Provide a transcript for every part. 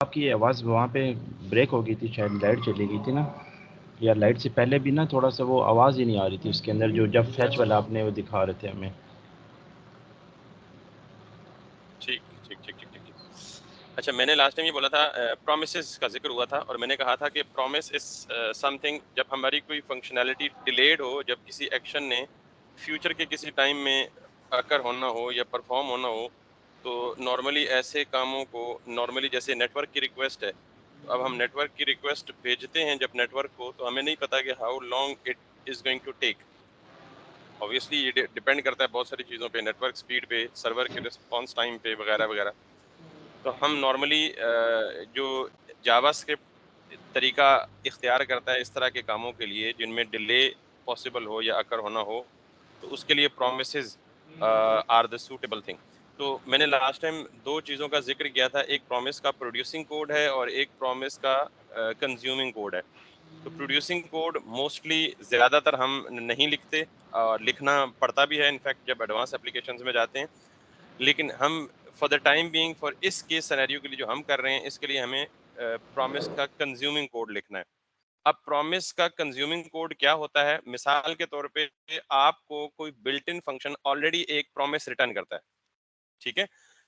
आपकी आवाज़ वहाँ पे ब्रेक हो गई थी, शायद लाइट चली गई थी ना, या लाइट से पहले भी ना थोड़ा सा वो आवाज़ ही नहीं आ रही थी उसके अंदर, जो जब फैच अच्छा वाला आपने वो दिखा रहे थे हमें। ठीक ठीक ठीक ठीक ठीक ठीक। अच्छा, मैंने लास्ट टाइम ये बोला था, प्रोमिसेस का जिक्र हुआ था और मैंने कहा था कि प्रोमिस इज समथिंग, जब हमारी कोई फंक्शनैलिटी डिलेड हो, जब किसी एक्शन ने फ्यूचर के किसी टाइम में अकर होना हो या परफॉर्म होना हो, तो नॉर्मली ऐसे कामों को, नॉर्मली जैसे नेटवर्क की रिक्वेस्ट है, तो अब हम नेटवर्क की रिक्वेस्ट भेजते हैं जब नेटवर्क को, तो हमें नहीं पता कि how long it is going to take. Obviously ये डिपेंड करता है बहुत सारी चीज़ों पे, नेटवर्क स्पीड पे, सर्वर के रिस्पॉन्स टाइम पे, वगैरह वगैरह। तो हम नॉर्मली जो जावास्क्रिप्ट तरीका इख्तियार करता है इस तरह के कामों के लिए जिनमें डिले पॉसिबल हो या अकर होना हो, तो उसके लिए promises are the suitable thing. तो मैंने लास्ट टाइम दो चीज़ों का जिक्र किया था, एक प्रॉमिस का प्रोड्यूसिंग कोड है और एक प्रॉमिस का कंज्यूमिंग कोड है। तो प्रोड्यूसिंग कोड मोस्टली ज़्यादातर हम नहीं लिखते, और लिखना पड़ता भी है इनफैक्ट जब एडवांस एप्लीकेशंस में जाते हैं, लेकिन हम for the time being, for इस केस सिनेरियो के लिए जो हम कर रहे हैं, इसके लिए हमें प्रॉमिस का कंज्यूमिंग कोड लिखना है। अब प्रॉमिस का कंज्यूमिंग कोड क्या होता है, मिसाल के तौर पे आपको कोई बिल्ट इन फंक्शन ऑलरेडी एक प्रॉमिस रिटर्न करता है, ठीक है।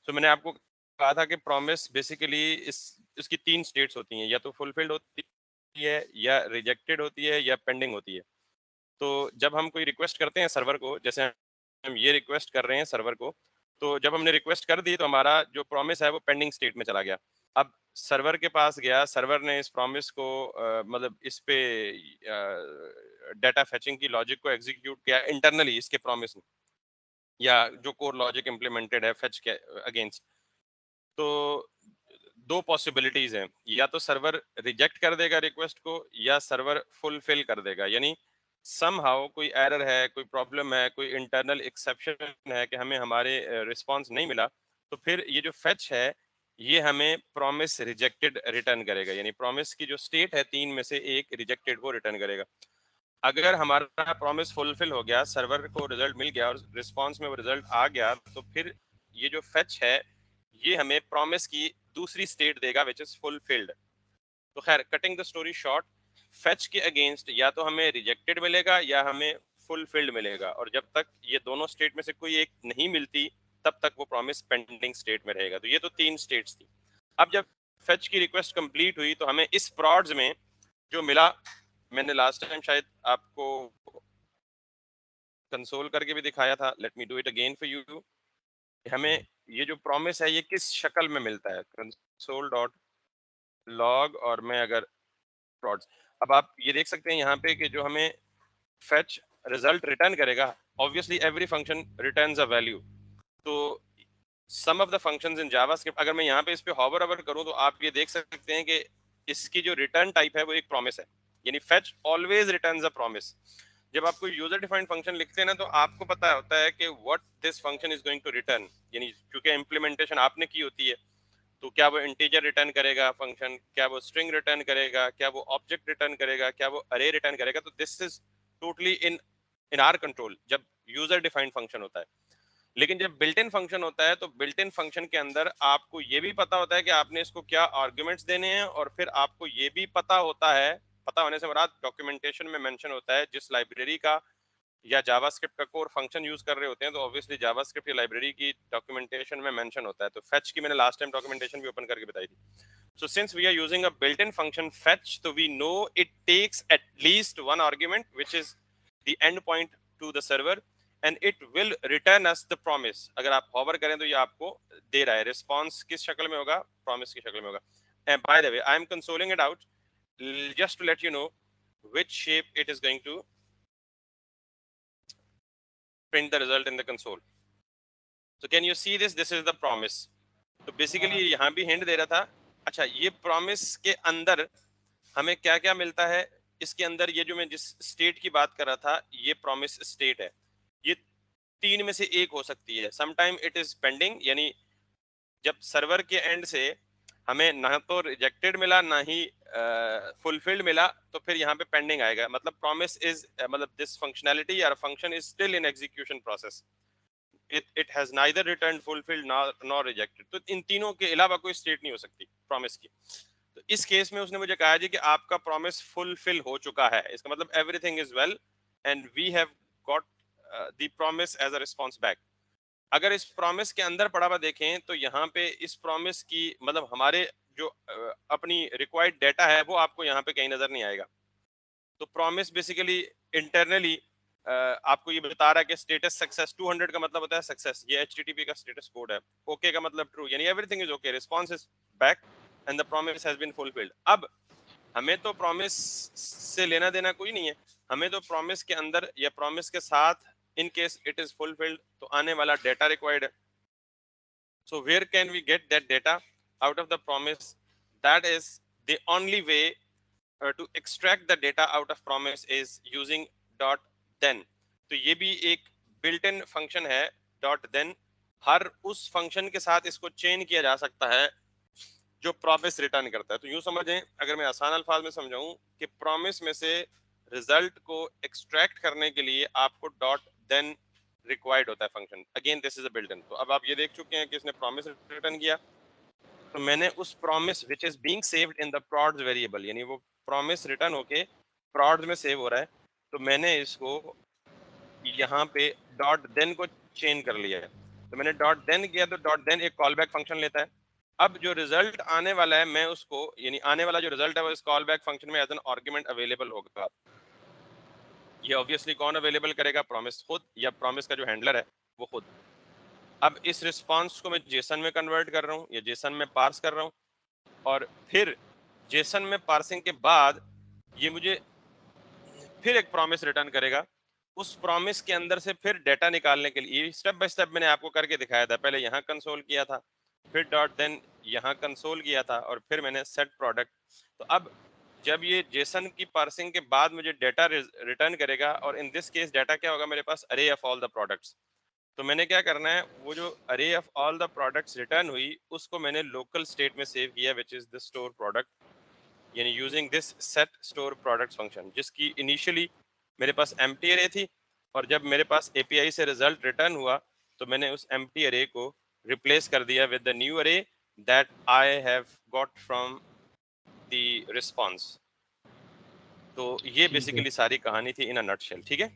तो मैंने आपको कहा था कि प्रॉमिस बेसिकली इस इसकी तीन स्टेट्स होती हैं, या तो फुलफिल्ड होती है, या रिजेक्टेड होती है, या पेंडिंग होती है। तो जब हम कोई रिक्वेस्ट करते हैं सर्वर को, जैसे हम ये रिक्वेस्ट कर रहे हैं सर्वर को, तो जब हमने रिक्वेस्ट कर दी तो हमारा जो प्रॉमिस है वो पेंडिंग स्टेट में चला गया। अब सर्वर के पास गया, सर्वर ने इस प्रॉमिस को मतलब इस पे डाटा फेचिंग की लॉजिक को एग्जीक्यूट किया इंटरनली इसके प्रॉमिस में, या जो कोर लॉजिक इम्प्लीमेंटेड है फेच के अगेंस्ट। तो दो पॉसिबिलिटीज हैं, या तो सर्वर रिजेक्ट कर देगा रिक्वेस्ट को, या सर्वर फुलफिल कर देगा, यानी समहाउ कोई एरर है, कोई प्रॉब्लम है, कोई इंटरनल एक्सेप्शन है कि हमें हमारे रिस्पांस नहीं मिला, तो फिर ये जो फेच है ये हमें प्रॉमिस रिजेक्टेड रिटर्न करेगा, यानी प्रॉमिस की जो स्टेट है तीन में से एक रिजेक्टेड को रिटर्न करेगा। अगर हमारा प्रॉमिस फुलफिल हो गया, सर्वर को रिजल्ट मिल गया और रिस्पांस में वो रिजल्ट आ गया, तो फिर ये जो फेच है ये हमें प्रॉमिस की दूसरी स्टेट देगा विच इज फुलफिल्ड। तो खैर, cutting the story short, fetch के अगेंस्ट या तो हमें रिजेक्टेड मिलेगा या हमें फुलफिल्ड मिलेगा, और जब तक ये दोनों स्टेट में से कोई एक नहीं मिलती तब तक वो प्रॉमिस पेंडिंग स्टेट में रहेगा। तो ये तो तीन स्टेट्स थी। अब जब फेच की रिक्वेस्ट कंप्लीट हुई तो हमें इस प्रॉड्स में जो मिला, मैंने लास्ट टाइम शायद आपको कंसोल करके भी दिखाया था, let me do it again for you. हमें ये जो प्रॉमिस है ये किस शक्ल में मिलता है, कंसोल डॉट लॉग, और मैं अगर प्लॉट्स, अब आप ये देख सकते हैं यहाँ पे कि जो हमें फेच रिजल्ट रिटर्न करेगा, obviously every function returns a value. तो some of the functions in JavaScript, अगर मैं यहाँ पे इस पे हॉवर अवर करूँ तो आप ये देख सकते हैं कि इसकी जो रिटर्न टाइप है वो एक प्रॉमिस है, यानी fetch always returns a promise. जब आप कोई यूजर डिफाइंड फंक्शन लिखते हैं ना, तो आपको पता होता है कि what this function is going to return, यानी क्योंकि इम्प्लीमेंटेशन आपने की होती है, तो क्या वो इंटीजर रिटर्न करेगा फंक्शन, क्या वो स्ट्रिंग रिटर्न करेगा, क्या वो ऑब्जेक्ट रिटर्न करेगा, क्या वो अरे रिटर्न करेगा। तो this is totally in in are control जब यूजर डिफाइंड फंक्शन होता है। लेकिन जब बिल्ट इन फंक्शन होता है, तो बिल्ट इन फंक्शन के अंदर आपको ये भी पता होता है कि आपने इसको क्या आर्ग्यूमेंट्स देने हैं, और फिर आपको ये भी पता होता है, पता होने से मुराद डॉक्यूमेंटेशन में मेंशन होता है जिस लाइब्रेरी का या जावास्क्रिप्ट का कोर फंक्शन यूज कर रहे होते हैं, तो ऑब्वियसली जावास्क्रिप्ट या लाइब्रेरी की डॉक्यूमेंटेशन में मेंशन होता है। तो फेच की मैंने लास्ट टाइम डॉक्यूमेंटेशन भी ओपन करके बताई थी। So since we are using a built-in function fetch, so we know it takes at least one argument, which is the endpoint to the server, and it will return us the promise. अगर आप hover करें तो ये आपको दे रहा है, response किस शक्ल में होगा, promise की शक्ल में होगा। And by the way, I am consoling it out just to let you know which shape it is going to print the result in the console. So can you see this? This is the promise. तो basically यहाँ भी hint दे रहा था। अच्छा, ये promise के अंदर हमें क्या क्या मिलता है, इसके अंदर ये जो मैं जिस स्टेट की बात कर रहा था ये प्रॉमिस स्टेट है, ये तीन में से एक हो सकती है। समटाइम इट इज पेंडिंग, यानी जब सर्वर के एंड से हमें ना तो रिजेक्टेड मिला ना ही फुलफिल्ड मिला, तो फिर यहाँ पे पेंडिंग आएगा, मतलब प्रॉमिस इज मतलब दिस फंक्शनैलिटी या function is still in execution process. It has neither return fulfilled nor rejected. तो इन तीनों के अलावा कोई स्टेट नहीं हो सकती प्रॉमिस की। तो इस केस में उसने मुझे कहा जी कि आपका प्रॉमिस फुलफिल हो चुका है, इसका मतलब everything is well and we have got the promise as a response back. अगर इस प्रॉमिस के अंदर पड़ा हुआ देखें तो यहाँ पे इस प्रॉमिस की मतलब हमारे जो अपनी रिक्वायर्ड डेटा है वो आपको यहाँ पे कहीं नजर नहीं आएगा। तो प्रॉमिस बेसिकली इंटरनली आपको ये बता रहा है कि स्टेटस सक्सेस 200 का मतलब होता है सक्सेस, ये HTTP का स्टेटस कोड है। ओके का मतलब ट्रू, यानी everything is okay, response is back and the promise has been fulfilled. अब हमें तो प्रॉमिस से लेना देना कोई नहीं है, हमें तो प्रॉमिस के अंदर या प्रॉमिस के साथ in case it is fulfilled तो आने वाला डेटा रिक्वायर्ड है। So where can we get that data out of the promise? That is the only way to extract the data out of promise is using .then। तो ये भी एक built in function है .then। हर उस function के साथ इसको chain किया जा सकता है जो promise return करता है। तो यूं समझें, अगर मैं आसान अल्फाज में समझाऊं कि promise में से result को extract करने के लिए आपको .then required होता है function। Again this is a built in। तो अब आप ये देख चुके हैं कि इसने promise return किया, तो मैंने उस promise which is being saved in the prods variable, यानी वो प्रॉमिस रिटर्न होके प्रोड्स में सेव हो रहा है, तो मैंने इसको यहाँ पे डॉट देन को चेंज कर लिया है। तो मैंने डॉट देन किया तो डॉट देन एक कॉल बैक फंक्शन लेता है। अब जो रिजल्ट आने वाला है मैं उसको, यानी आने वाला जो रिजल्ट है वो इस कॉल बैक फंक्शन में एज एन आर्गुमेंट अवेलेबल होगा। ये ऑब्वियसली कौन अवेलेबल करेगा? प्रॉमिस खुद, या प्रॉमिस का जो हैंडलर है वो खुद। अब इस रिस्पांस को मैं जेसन में कन्वर्ट कर रहा हूँ या जेसन में पार्स कर रहा हूँ, और फिर जेसन में पार्सिंग के बाद ये मुझे फिर एक प्रॉमिस रिटर्न करेगा। उस प्रॉमिस के अंदर से फिर डेटा निकालने के लिए स्टेप बाय स्टेप मैंने आपको करके दिखाया था। पहले यहाँ कंसोल किया था, फिर डॉट देन यहाँ कंसोल किया था, और फिर मैंने सेट प्रोडक्ट। तो अब जब ये जेसन की पार्सिंग के बाद मुझे डेटा रिटर्न करेगा, और इन दिस केस डेटा क्या होगा मेरे पास? अरे ऑफ ऑल द प्रोडक्ट्स। तो मैंने क्या करना है, वो जो array of all the products return हुई उसको मैंने लोकल स्टेट में सेव किया which is the store product, यानी using this set store products function, जिसकी इनिशियली मेरे पास एम्प्टी अरे थी, और जब मेरे पास एपीआई से रिजल्ट रिटर्न हुआ तो मैंने उस एम्प्टी अरे को रिप्लेस कर दिया विद द न्यू अरे that I have got from the response. तो ये ठीक है बेसिकली सारी कहानी थी इन अ नटशेल। ठीक है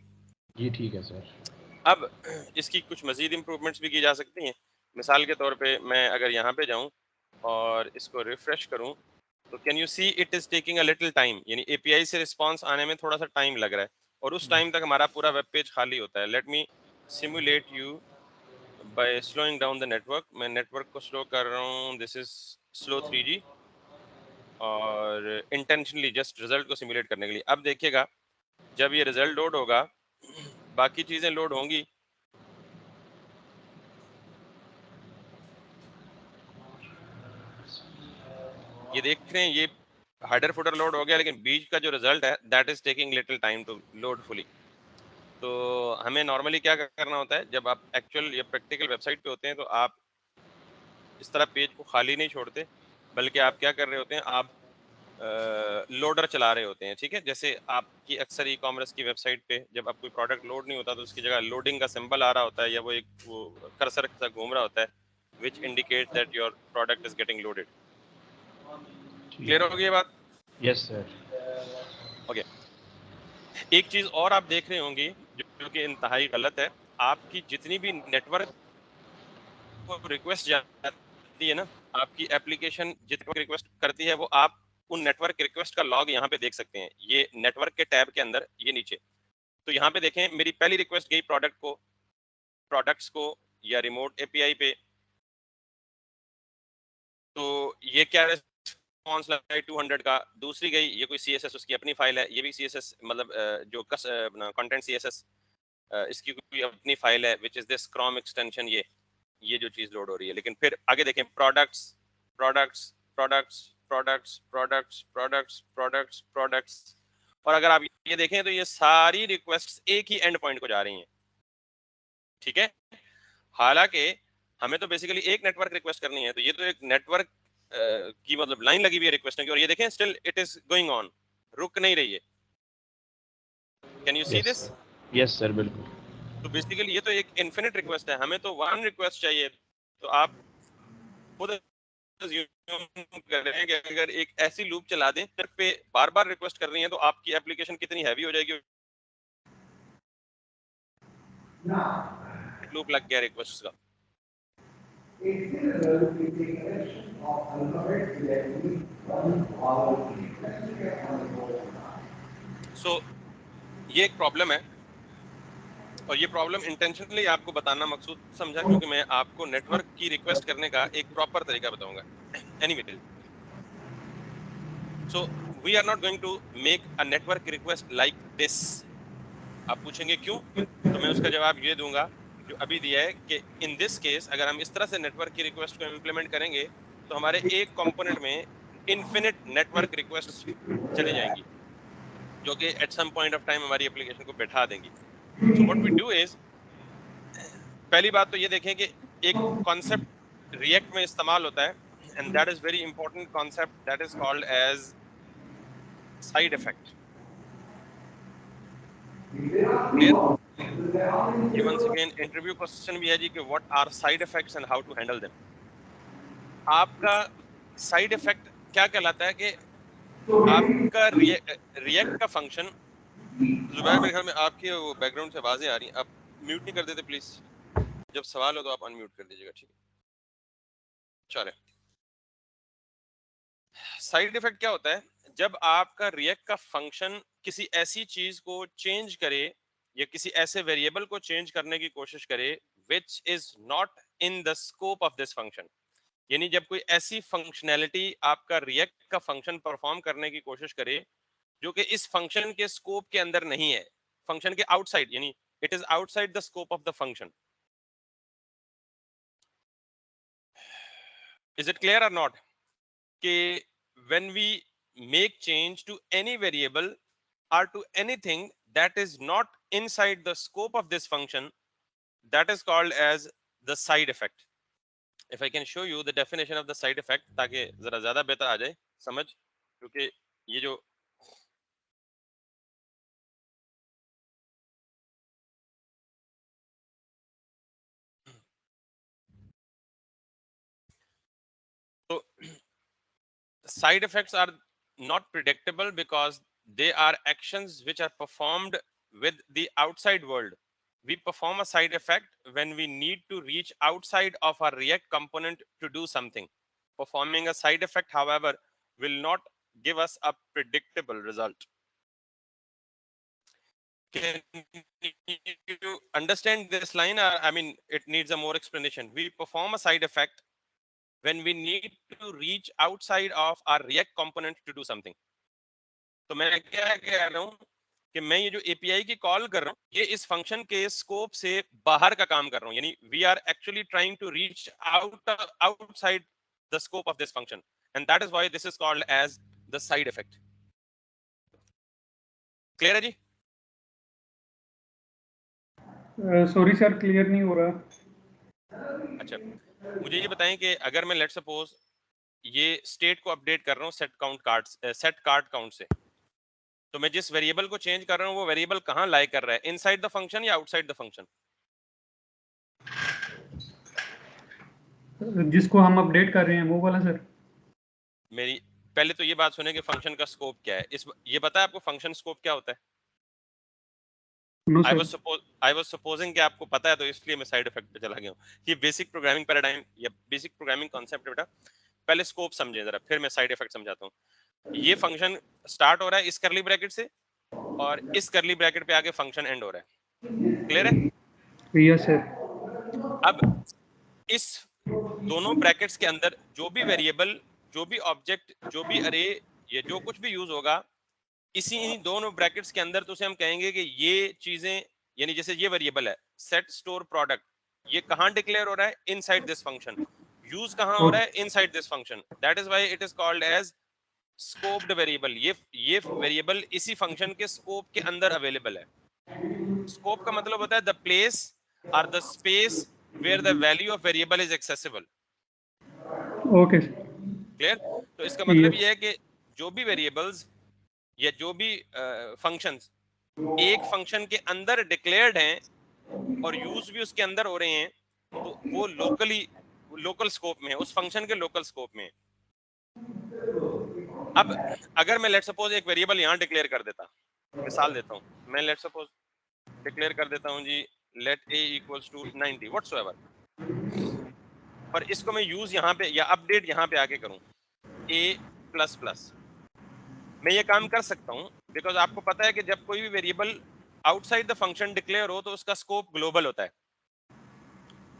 जी, ठीक है सर। अब इसकी कुछ मजीद इम्प्रूवमेंट्स भी की जा सकती हैं। मिसाल के तौर पे मैं अगर यहाँ पे जाऊँ और इसको रिफ्रेश करूँ तो can you see it is taking a little time, यानी एपीआई से रिस्पांस आने में थोड़ा सा टाइम लग रहा है, और उस टाइम तक हमारा पूरा वेब पेज खाली होता है। Let me simulate you by slowing down the network. मैं नेटवर्क को स्लो कर रहा हूँ, दिस इज स्लो 3G, और इंटेंशनली जस्ट रिजल्ट को सिमुलेट करने के लिए। अब देखिएगा जब ये रिजल्ट लोड होगा बाकी चीजें लोड होंगी, ये देख रहे हैं ये हेडर फुटर लोड हो गया, लेकिन बीच का जो रिजल्ट है that is taking little time to load fully. तो हमें नॉर्मली क्या करना होता है, जब आप एक्चुअल या प्रैक्टिकल वेबसाइट पे होते हैं तो आप इस तरह पेज को खाली नहीं छोड़ते, बल्कि आप क्या कर रहे होते हैं, आप लोडर चला रहे होते हैं। ठीक है, जैसे आपकी अक्सर ई कॉमर्स की वेबसाइट पे जब आप कोई प्रोडक्ट लोड नहीं होता तो उसकी जगह लोडिंग का सिंबल आ रहा होता है, या वो एक वो कर्सर के साथ घूम रहा होता है which indicate that your product is getting loaded. Clear हो गई ये बात? Yes sir. ओके। एक चीज और आप देख रहे होंगे जो कि इंतहाई गलत है, आपकी जितनी भी नेटवर्क को रिक्वेस्ट जाती है ना, आपकी एप्लीकेशन जितनी रिक्वेस्ट करती है वो आप उन नेटवर्क रिक्वेस्ट का लॉग यहाँ पे देख सकते हैं, ये नेटवर्क के टैब के अंदर ये नीचे। तो यहाँ पे देखें मेरी पहली रिक्वेस्ट गई प्रोडक्ट्स को या रिमोट एपीआई पे, तो ये क्या रिस्पॉन्स लगा है 200 का। दूसरी गई, ये कोई सीएसएस उसकी अपनी फाइल है, ये भी सीएसएस मतलब जो कंटेंट सीएसएस इसकी कोई अपनी फाइल है which is this Chrome extension, ये जो चीज लोड हो रही है। लेकिन फिर आगे देखें products products products products products products products products, और अगर आप ये देखें तो ये सारी रिक्वेस्ट्स एक ही एंड पॉइंट को जा रही हैं। ठीक है, हालांकि हमें तो बेसिकली एक नेटवर्क रिक्वेस्ट करनी है, तो ये तो एक नेटवर्क की मतलब लाइन लगी हुई है रिक्वेस्ट की, और ये देखें still it is going on, रुक नहीं रही है। Can you see yes this? Sir, yes sir, बिल्कुल। तो बेसिकली ये तो एक इन्फिनिट रिक्वेस्ट है, हमें तो वन रिक्वेस्ट चाहिए। तो आप खुद assume करें कि अगर एक ऐसी लूप चला दें फिर पे बार बार रिक्वेस्ट कर रही है तो आपकी एप्लीकेशन कितनी हैवी हो जाएगी। लूप लग गया रिक्वेस्ट का। सो ये एक प्रॉब्लम है और ये प्रॉब्लम इंटेंशनली आपको बताना मकसूद समझा क्योंकि मैं आपको नेटवर्क की रिक्वेस्ट करने का एक प्रॉपर तरीका बताऊंगा। Anyway, so we are not going to make a network request like this. आप पूछेंगे क्यों, तो मैं उसका जवाब ये दूंगा जो अभी दिया है कि इन दिस केस अगर हम इस तरह से नेटवर्क की रिक्वेस्ट को इम्प्लीमेंट करेंगे तो हमारे एक कंपोनेंट में इनफिनिट नेटवर्क रिक्वेस्ट चली जाएंगी जो कि at some point of time हमारी एप्लीकेशन को बैठा देंगी। So what we do is, पहली बात तो ये देखें कि एक कॉन्सेप्ट रिएक्ट में इस्तेमाल होता है and that is very important concept, that is called as side effect. ये वंस अगेन इंटरव्यू क्वेश्चन भी है जी कि what are side effects and how to handle them. आपका साइड इफेक्ट क्या कहलाता है कि आपका रिएक्ट का फंक्शन, जुबैर मेरे ख्याल में आपकी वो बैकग्राउंड से आवाजें आ रही हैं, आप म्यूट नहीं कर देते प्लीज, जब सवाल हो तो आप अनम्यूट कर दीजिएगा, ठीक है? चले, साइड इफेक्ट क्या होता है, जब आपका रिएक्ट का फंक्शन किसी ऐसी चीज को चेंज करे या किसी ऐसे वेरिएबल को चेंज करने की कोशिश करे which is not in the scope of this function, यानी जब कोई ऐसी फंक्शनैलिटी आपका रिएक्ट का फंक्शन परफॉर्म करने की कोशिश करे जो कि इस फंक्शन के स्कोप के अंदर नहीं है, फंक्शन के आउटसाइड, यानी it is outside the scope of the function. Is it clear और नॉट कि when we make change to any variable or to anything that is not inside the scope of this function, that is called as the side effect. If I can show you the definition of the side effect ताकि जरा ज्यादा बेहतर आ जाए समझ, क्योंकि ये जो तो side effects are not predictable because they are actions which are performed with the outside world. We perform a side effect when we need to reach outside of our React component to do something. Performing a side effect, however, will not give us a predictable result. Can you understand this line? I mean, it needs a more explanation. We perform a side effect when we need to reach outside of our React component to do something. तो मैं क्या कह रहा हूँ कि मैं ये जो एपीआई की कॉल कर रहा हूँ ये इस फंक्शन के स्कोप से बाहर का काम कर रहा हूँ, यानी we are actually trying to reach outside the scope of this function and that is why this is called as the side effect. Clear है जी? सॉरी सर, क्लियर नहीं हो रहा। अच्छा, मुझे ये बताएं कि अगर मैं लेट सपोज ये स्टेट को अपडेट कर रहा हूँ सेट कार्ड काउंट से, तो मैं जिस वेरिएबल को चेंज कर रहा हूँ वो वेरिएबल कहाँ लाई कर रहा है, इनसाइड द फंक्शन या आउटसाइड द फंक्शन? जिसको हम अपडेट कर रहे हैं वो वाला सर। मेरी पहले तो ये बात सुने कि फंक्शन का स्कोप क्या है, इस ये पता है आपको फंक्शन स्कोप क्या होता है? आई वाज सपोजिंग कि आपको पता है तो इसलिए मैं साइड इफेक्ट पे चला गया हूँ। ये बेसिक प्रोग्रामिंग पैराडाइम या बेसिक प्रोग्रामिंग कॉन्सेप्ट है बेटा, पहले स्कोप समझें जरा फिर मैं साइड इफेक्ट समझाता हूँ। ये फंक्शन स्टार्ट हो रहा है इस करली ब्रैकेट से और इस करली ब्रैकेट पे आके फंक्शन एंड हो रहा है, क्लियर है? Yes sir. अब इस दोनों ब्रैकेट्स के अंदर जो भी वेरिएबल, जो भी ऑब्जेक्ट, जो भी अरे, ये जो कुछ भी यूज होगा इसी दोनों ब्रैकेट्स के अंदर, तो उसे हम कहेंगे कि ये चीजें, यानी जैसे ये वेरिएबल है सेट स्टोर प्रोडक्ट, ये कहां डिक्लेयर हो रहा है? Inside this function. यूज कहां हो रहा है? Inside this function. That is why it is called as scoped variable. ये वेरिएबल इसी फंक्शन के स्कोप के अंदर अवेलेबल है। स्कोप का मतलब होता है द प्लेस और the space where the value of variable is accessible. Okay, clear? तो इसका मतलब ये है कि जो भी वेरिएबल्स या जो भी फंक्शंस एक फंक्शन के अंदर डिक्लेयर्ड हैं और यूज भी उसके अंदर हो रहे हैं, तो वो लोकल स्कोप में है, उस फंक्शन के लोकल स्कोप में है। अब अगर मैं लेट सपोज एक वेरिएबल यहाँ डिक्लेयर कर देता, मिसाल देता हूँ, मैं लेट सपोज डिक्लेयर कर देता हूँ जी let a equals to 90 whatsoever, पर इसको मैं यूज यहाँ पे या अपडेट यहाँ पे आके करूँ a++, मैं ये काम कर सकता हूँ बिकॉज आपको पता है कि जब कोई भी variable outside the function declare हो तो उसका स्कोप ग्लोबल होता है।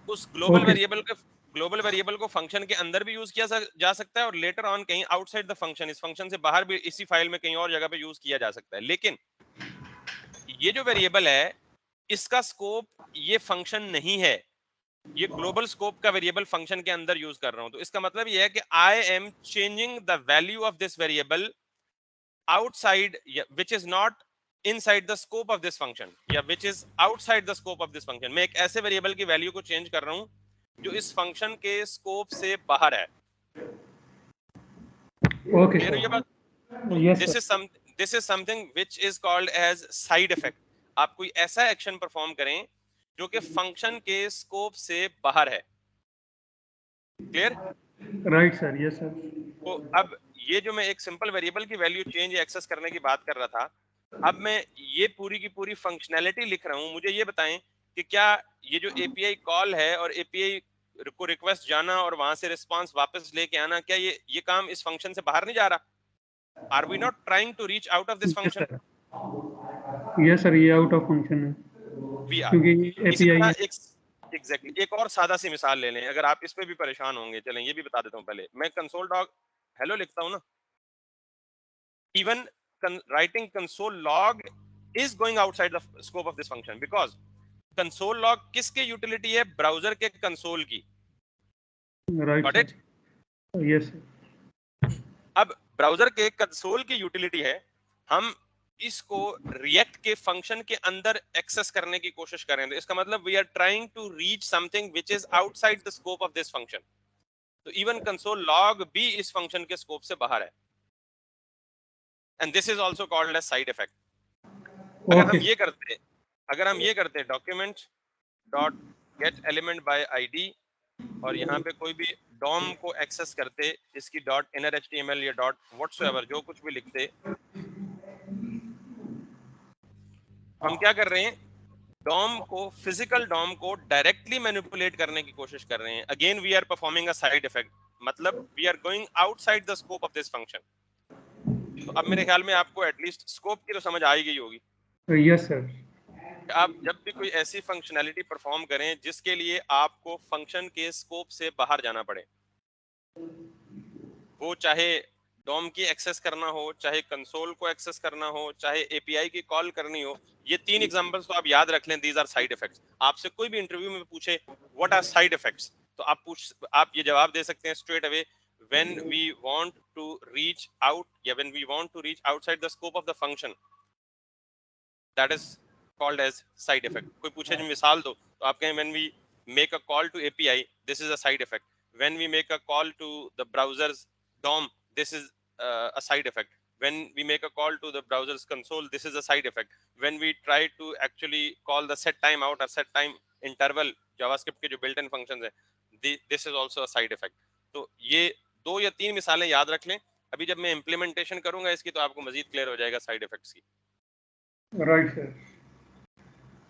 उस ग्लोबल वेरिएबल को फंक्शन के अंदर भी यूज किया जा सकता है और लेटर ऑन कहीं आउटसाइड द फंक्शन, इस फंक्शन से बाहर भी इसी फाइल में कहीं और जगह पे यूज किया जा सकता है। लेकिन ये जो वेरिएबल है इसका स्कोप ये फंक्शन नहीं है, ये ग्लोबल स्कोप का वेरिएबल फंक्शन के अंदर यूज कर रहा हूं। तो इसका मतलब ये है कि I am changing the value of this variable outside which is not inside the scope of this function या which is outside the scope of this function। मैं एक ऐसे वेरिएबल की वैल्यू को चेंज कर रहा हूं जो इस फंक्शन के स्कोप से बाहर है। ओके क्लियर है ये बात? Yes this is something which is called as side effect. आप कोई ऐसा एक्शन परफॉर्म करें जो कि फंक्शन के स्कोप से बाहर है। Clear? Right sir, yes sir. तो अब ये जो मैं एक सिंपल वेरिएबल की वैल्यू चेंज या एक्सेस करने की बात कर रहा था, अब मैं ये पूरी की पूरी फंक्शनैलिटी लिख रहा हूं। मुझे ये बताएं कि क्या ये जो एपीआई कॉल है और एपीआई को रिक्वेस्ट जाना और वहां से रिस्पांस वापस लेके आना, क्या ये काम इस फंक्शन से बाहर नहीं जा रहा? Are we not trying to reach out of this function? Yes sir, ये आउट ऑफ फंक्शन है वी आर। क्योंकि इसी एपीआई तरह है। एग्जैक्टली एक और सादा सी मिसाल ले लें, अगर आप इस पे भी परेशान होंगे, चलें ये भी बता देता हूं। पहले मैं कंसोल डॉग हेलो लिखता हूं ना, even writing console log is going outside the scope of this function because console log किसके यूटिलिटी है? ब्राउजर के कंसोल की। Right Got it? यस। अब ब्राउजर के कंसोल की यूटिलिटी है, हम इसको रिएक्ट के फंक्शन के अंदर एक्सेस करने की कोशिश कर रहे हैं। तो इसका मतलब we are trying to reach something which is outside the scope of this function. तो इवन कंसोल लॉग भी इस फंक्शन के स्कोप से बाहर है, and this is also called as side effect. अगर हम ये करते document dot get element by ID और यहाँ पे कोई भी डॉम को एक्सेस करते, इसकी डॉट इनर एचटीएमएल या डॉट व्हाटसोएवर जो कुछ भी लिखते, हम क्या कर रहे हैं? डॉम को, फिजिकल डॉम को डायरेक्टली मैनिपुलेट करने की कोशिश कर रहे हैं। Again we are performing a side effect, मतलब we are going outside the scope of this function. तो अब मेरे ख्याल में आपको एटलीस्ट स्कोप की तो समझ आ ही गई होगी। Yes sir. आप जब भी कोई ऐसी फंक्शनैलिटी परफॉर्म करें जिसके लिए आपको फंक्शन के स्कोप से बाहर जाना पड़े, वो चाहे डॉम की एक्सेस करना हो, चाहे कंसोल को एक्सेस करना हो, चाहे एपीआई की कॉल करनी हो, ये तीन एग्जांपल्स तो आप याद रख लें। These are side effects. आपसे कोई भी इंटरव्यू में पूछे व्हाट आर साइड इफेक्ट्स, तो आप ये जवाब दे सकते हैं straight away, when we want to reach out या when we want to reach outside the scope of the function, that is called as side effect। कोई पूछे जो मिसाल दो तो आप कहें when we make a call to API, this is a side effect। when we make a call to the browser's DOM, this is a side effect। when we make a call to the browser's console, this is a side effect। when we try to actually call the set time out or set time interval JavaScript के जो built in functions है, this is also a side effect। तो ये 2 या 3 मिसालें याद रख लें। अभी जब मैं इम्प्लीमेंटेशन करूंगा इसकी तो आपको मजीद क्लियर हो जाएगा साइड इफेक्ट्स की। Right sir.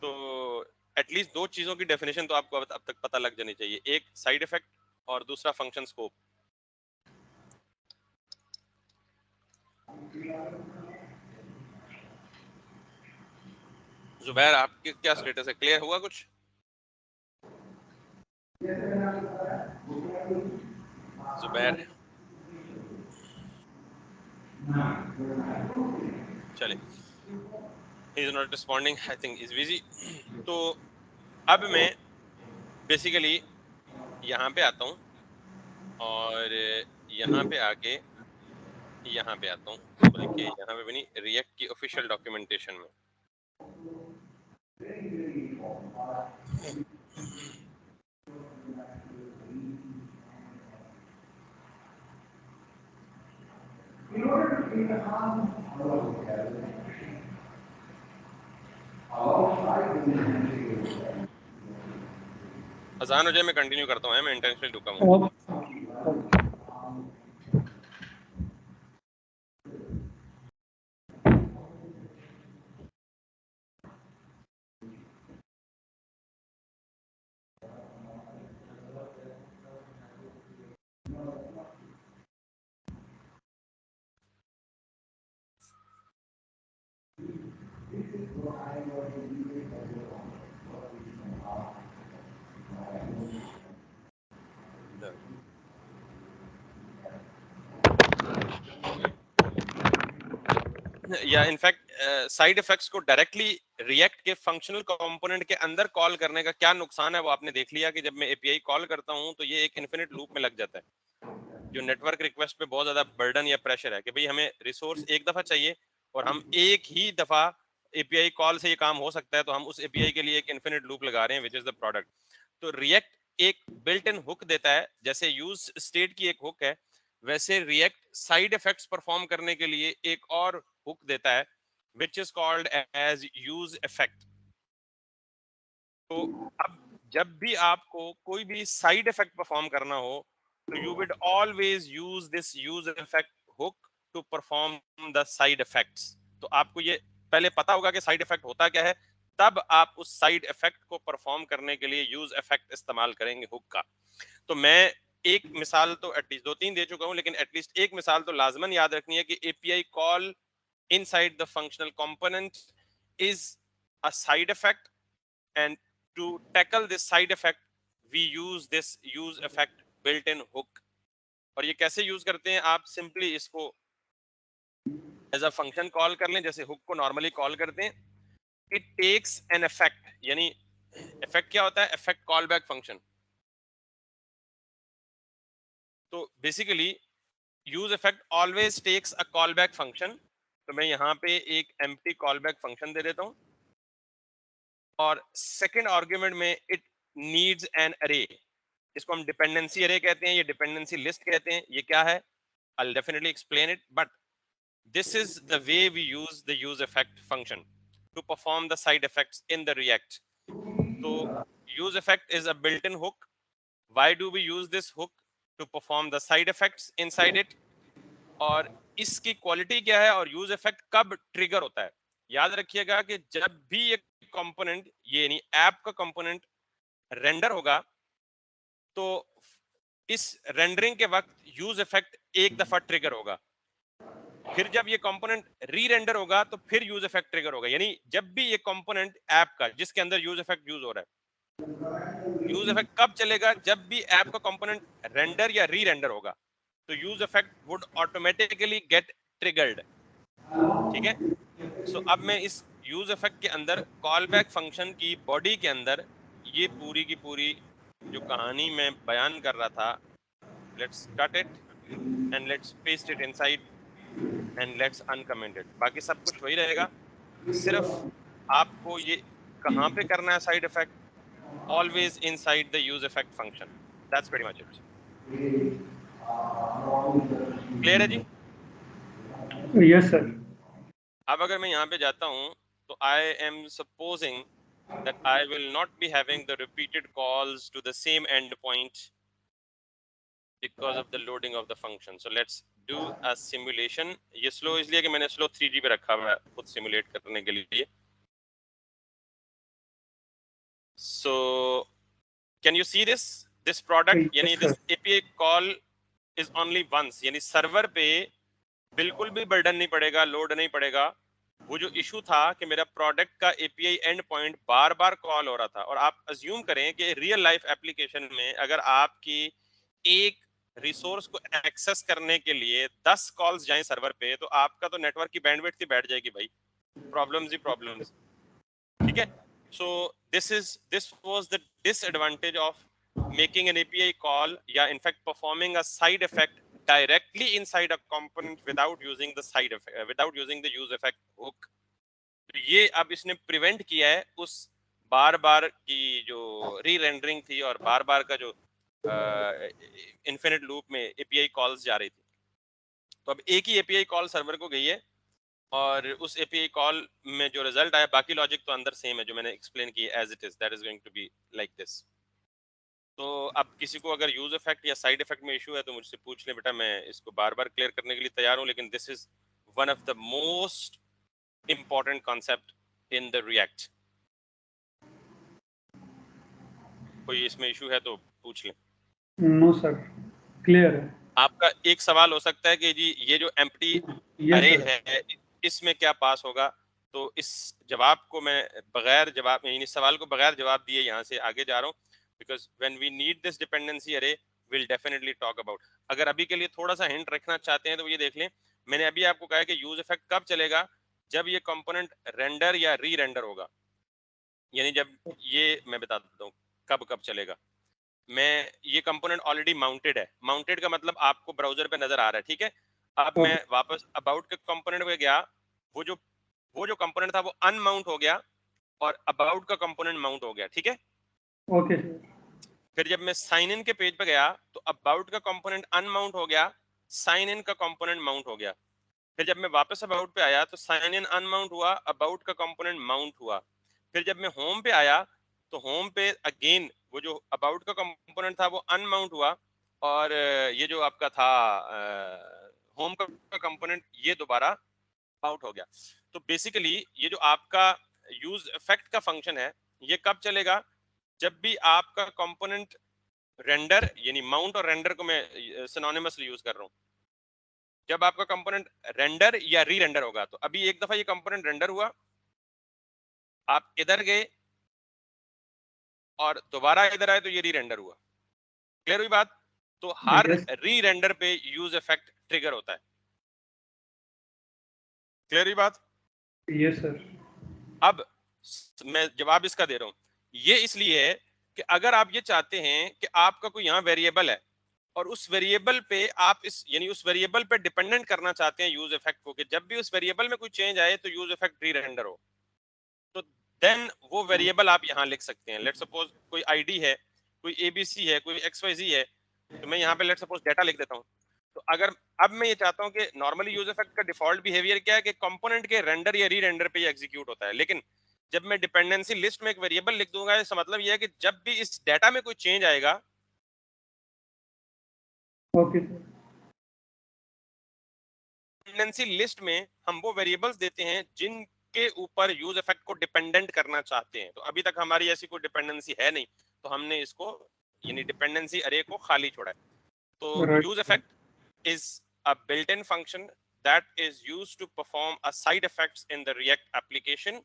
तो एटलीस्ट 2 चीजों की डेफिनेशन तो आपको अब तक पता लग जानी चाहिए, एक साइड इफेक्ट और दूसरा फंक्शन स्कोप। जुबैर आपके क्या स्टेटस है? क्लियर हुआ कुछ? जुबैर चले, he is not responding, I think is busy. तो अब मैं बेसिकली यहाँ पे आता हूँ और यहाँ पे आके यहाँ पे आता हूँ, बल्कि यहाँ पे भी नहीं, रिएक्ट की ऑफिशियल डॉक्यूमेंटेशन में। अजान हो जाए मैं कंटिन्यू करता हूँ, मैं इंटेंशनली रुका हूँ। या इनफैक्ट साइड इफेक्ट्स को डायरेक्टली रिएक्ट के फंक्शनल कंपोनेंट के अंदर कॉल करने का क्या नुकसान है वो आपने देख लिया कि जब मैं एपीआई कॉल करता हूं तो ये एक इन्फिनिट लूप में लग जाता है। जो नेटवर्क रिक्वेस्ट पे बहुत ज्यादा बर्डन या प्रेशर है कि भाई हमें रिसोर्स एक दफा चाहिए और हम एक ही दफा एपीआई कॉल से ये काम हो सकता है, तो हम उस एपीआई के लिए एक इन्फिनिट लूप लगा रहे हैं विच इज द प्रोडक्ट। तो रिएक्ट एक बिल्ट इन हुक देता है, जैसे यूज स्टेट की एक हुक है वैसे रिएक्ट साइड इफेक्ट्स परफॉर्म करने के लिए एक और हुक देता है which is called as use effect। तो अब जब भी आपको कोई भी साइड इफेक्ट परफॉर्म करना हो तो you would always use this use effect hook to perform the side effects। तो आपको ये पहले पता होगा कि साइड इफेक्ट होता क्या है, तब आप उस साइड इफेक्ट को परफॉर्म करने के लिए यूज इफेक्ट इस्तेमाल करेंगे हुक का। तो मैं एक मिसाल तो एटलीस्ट 2-3 दे चुका हूं, लेकिन एटलीस्ट एक मिसाल तो लाजमन याद रखनी है कि API call inside the functional component is a side effect, and to tackle this side effect we use this use effect built in hook। और ये कैसे यूज करते हैं, आप सिंपली इसको एज अ फंक्शन कॉल कर लें जैसे हुक को नॉर्मली कॉल करते हैं। इट टेक्स एन इफेक्ट, यानी इफेक्ट क्या होता है, इफेक्ट कॉल बैक फंक्शन। तो basically use effect always takes a call back function. तो मैं यहाँ पे एक एम्प्टी कॉल बैक फंक्शन दे देता हूँ और सेकंड आर्गुमेंट में इट नीड्स एन अरे, इसको हम डिपेंडेंसी अरे कहते हैं, ये डिपेंडेंसी लिस्ट कहते हैं। ये क्या है, I'll definitely explain it, but this is the way we use the use effect function to perform the side effects in the React। So use effect is a built-in hook। Why do we use this hook to perform the side effects inside it, और इसकी quality क्या है, और use effect कब trigger होता है। याद रखिएगा कि जब भी ये कंपोनेंट, ये नहीं ऐप का कंपोनेंट रेंडर होगा तो इस रेंडरिंग के वक्त यूज इफेक्ट एक दफा ट्रिगर होगा, फिर जब ये कंपोनेंट री रेंडर होगा तो फिर यूज इफेक्ट ट्रिगर होगा। यानी जब भी ये कंपोनेंट ऐप का जिसके अंदर यूज इफेक्ट यूज हो रहा है, यूज इफेक्ट कब चलेगा, जब भी ऐप का कंपोनेंट रेंडर या री रेंडर होगा, तो use effect would automatically get triggered. ठीक है। सो अब मैं इस यूज इफेक्ट के अंदर कॉल बैक फंक्शन की बॉडी के अंदर ये पूरी की पूरी जो कहानी मैं बयान कर रहा था, let's cut it and let's paste it inside and let's uncomment it. बाकी सब कुछ वही रहेगा, सिर्फ आपको ये कहाँ पे करना है side effect, always inside the use effect function. That's pretty much it. Clear है जी? Yes sir. अब अगर मैं यहाँ पे जाता हूँ तो I M supposing that I will not be having the repeated calls to the same endpoint because of the loading of the function। So let's do a simulation। ये slow इसलिए कि मैंने slow 3G पे रखा हुआ है खुद simulate करने के लिए। So can you see this product, यानी yes, this API call is only once, यानी सर्वर पे बिल्कुल भी बर्डन नहीं पड़ेगा, लोड नहीं पड़ेगा। वो जो इशू था कि मेरा प्रोडक्ट का API and point bar bar call हो रहा था, और आप अज्यूम करें कि रियल लाइफ एप्लीकेशन में अगर आपकी एक रिसोर्स को एक्सेस करने के लिए 10 कॉल्स जाएं सर्वर पे, तो आपका तो नेटवर्क की बैंडविड्थ ही बैठ जाएगी भाई, प्रॉब्लम्स ही प्रॉब्लम्स। ठीक है। So this was the disadvantage of making an API call, या in fact performing a side effect directly inside a component without using the side effect, without using the use effect hook। तो ये अब इसने prevent किया है उस बार बार की जो री रेंडरिंग थी और बार बार का जो इन्फिनिट लूप में एपीआई कॉल्स जा रही थी। तो अब एक ही एपीआई कॉल सर्वर को गई है और उस एपीआई कॉल में जो रिजल्ट आया, बाकी लॉजिक तो अंदर सेम है जो मैंने एक्सप्लेन की as it is, that is going to be like this. तो अब किसी को अगर यूज इफेक्ट या साइड इफेक्ट में इशू है तो मुझसे पूछ ले बेटा, मैं इसको बार बार क्लियर करने के लिए तैयार हूँ, लेकिन this is one of the most important concept in the react. कोई इसमें इशू है तो पूछ ले। नो सर, क्लियर है। आपका एक सवाल हो सकता है कि जी ये जो एम्प्टी यस अरे सर। है इसमें क्या पास होगा, तो इस जवाब को मैं बगैर जवाब, इस सवाल को बगैर जवाब दिए यहाँ से आगे जा रहा हूँ, because when we need this dependency अरे विल डेफिनेटली टॉक अबाउट। अगर अभी के लिए थोड़ा सा हिंट रखना चाहते हैं तो ये देख लें, मैंने अभी आपको कहा है कि यूज इफेक्ट कब चलेगा, जब ये कंपोनेंट रेंडर या री रेंडर होगा, यानी जब ये मैं बता देता हूँ कब कब चलेगा। मैं ये कंपोनेंट ऑलरेडी माउंटेड है, माउंटेड का मतलब आपको ब्राउजर पे नजर आ रहा है, ठीक है। अब मैं ओके वापस अबाउट के कंपोनेंट पे गया, वो जो कंपोनेंट था वो अनमाउंट हो गया और अबाउट का कंपोनेंट माउंट हो गया, ठीक है। Okay sir. फिर जब मैं साइन इन के पेज पे गया तो अबाउट का कंपोनेंट अनमाउंट हो गया, साइन इन का कंपोनेंट माउंट हो गया। फिर जब मैं वापस अबाउट पे आया तो साइन इन अनमाउंट हुआ, अबाउट का कंपोनेंट माउंट हुआ। फिर जब मैं होम पे आया तो होम पे अगेन वो जो अबाउट का कंपोनेंट था वो अनमाउंट हुआ, और ये जो आपका था होम का कंपोनेंट ये दोबारा आउट हो गया। तो बेसिकली ये जो आपका यूज इफेक्ट का फंक्शन है ये कब चलेगा, जब भी आपका कंपोनेंट रेंडर, यानी माउंट और रेंडर को मैं सिनोनिमसली यूज कर रहा हूँ, जब आपका कंपोनेंट रेंडर या री रेंडर होगा। तो अभी एक दफा ये कंपोनेंट रेंडर हुआ, आप इधर गए और दोबारा इधर आए तो ये री रेंडर हुआ। क्लियर हुई बात? तो हर यस री रेंडर पे यूज इफेक्ट ट्रिगर होता है। क्लियर हुई बात? Yes sir. अब मैं जवाब इसका दे रहा हूं, ये इसलिए है कि अगर आप ये चाहते हैं कि आपका कोई यहाँ वेरिएबल है और उस वेरिएबल पे आप इस यानी उस वेरिएबल पे डिपेंडेंट करना चाहते हैं यूज इफेक्ट को, कि जब भी उस वेरिएबल में कोई चेंज आए तो यूज इफेक्ट री रेंडर हो, तो देन वो वेरिएबल आप यहाँ लिख सकते हैं। लेट सपोज कोई आईडी है, कोई एबीसी है, कोई एक्सवाईजी है, तो मैं यहाँ पे लेट सपोज डाटा लिख देता हूँ। तो अगर अब मैं ये चाहता हूँ कि नॉर्मली यूज इफेक्ट का डिफॉल्ट बिहेवियर क्या है कि कंपोनेंट के रेंडर या री रेंडर पे एग्जीक्यूट होता है, लेकिन जब मैं डिपेंडेंसी लिस्ट में एक वेरिएबल लिख दूंगा, इसका मतलब यह है कि जब भी इस डाटा में कोई चेंज आएगा, ओके सर। डिपेंडेंसी लिस्ट में हम वो वेरिएबल्स देते हैं जिनके ऊपर यूज इफेक्ट को डिपेंडेंट करना चाहते हैं। तो अभी तक हमारी ऐसी कोई डिपेंडेंसी है नहीं, तो हमने इसको यानी डिपेंडेंसी अरे को खाली छोड़ा है। तो right use sir. effect is a built-in function that is used to perform a side effects in the React application.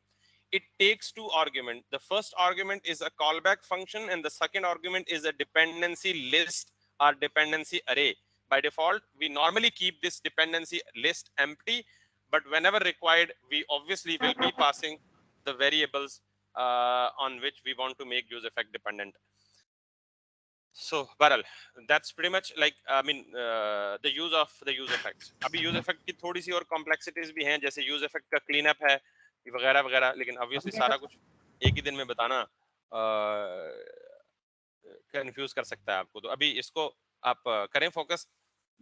It takes two arguments. The first argument is a callback function and the second argument is a dependency list or dependency array. By default, we normally keep this dependency list empty, but whenever required, we obviously will be passing the variables on which we want to make use effect dependent. So Baral, that's pretty much like the use of the use effects. अभी use effect की थोड़ी सी और complexities भी हैं, जैसे use effect का clean up है वगैरह वगैरह, लेकिन obviously सारा कुछ एक ही दिन में बताना कंफ्यूज कर सकता है आपको। तो अभी इसको आप करें फोकस,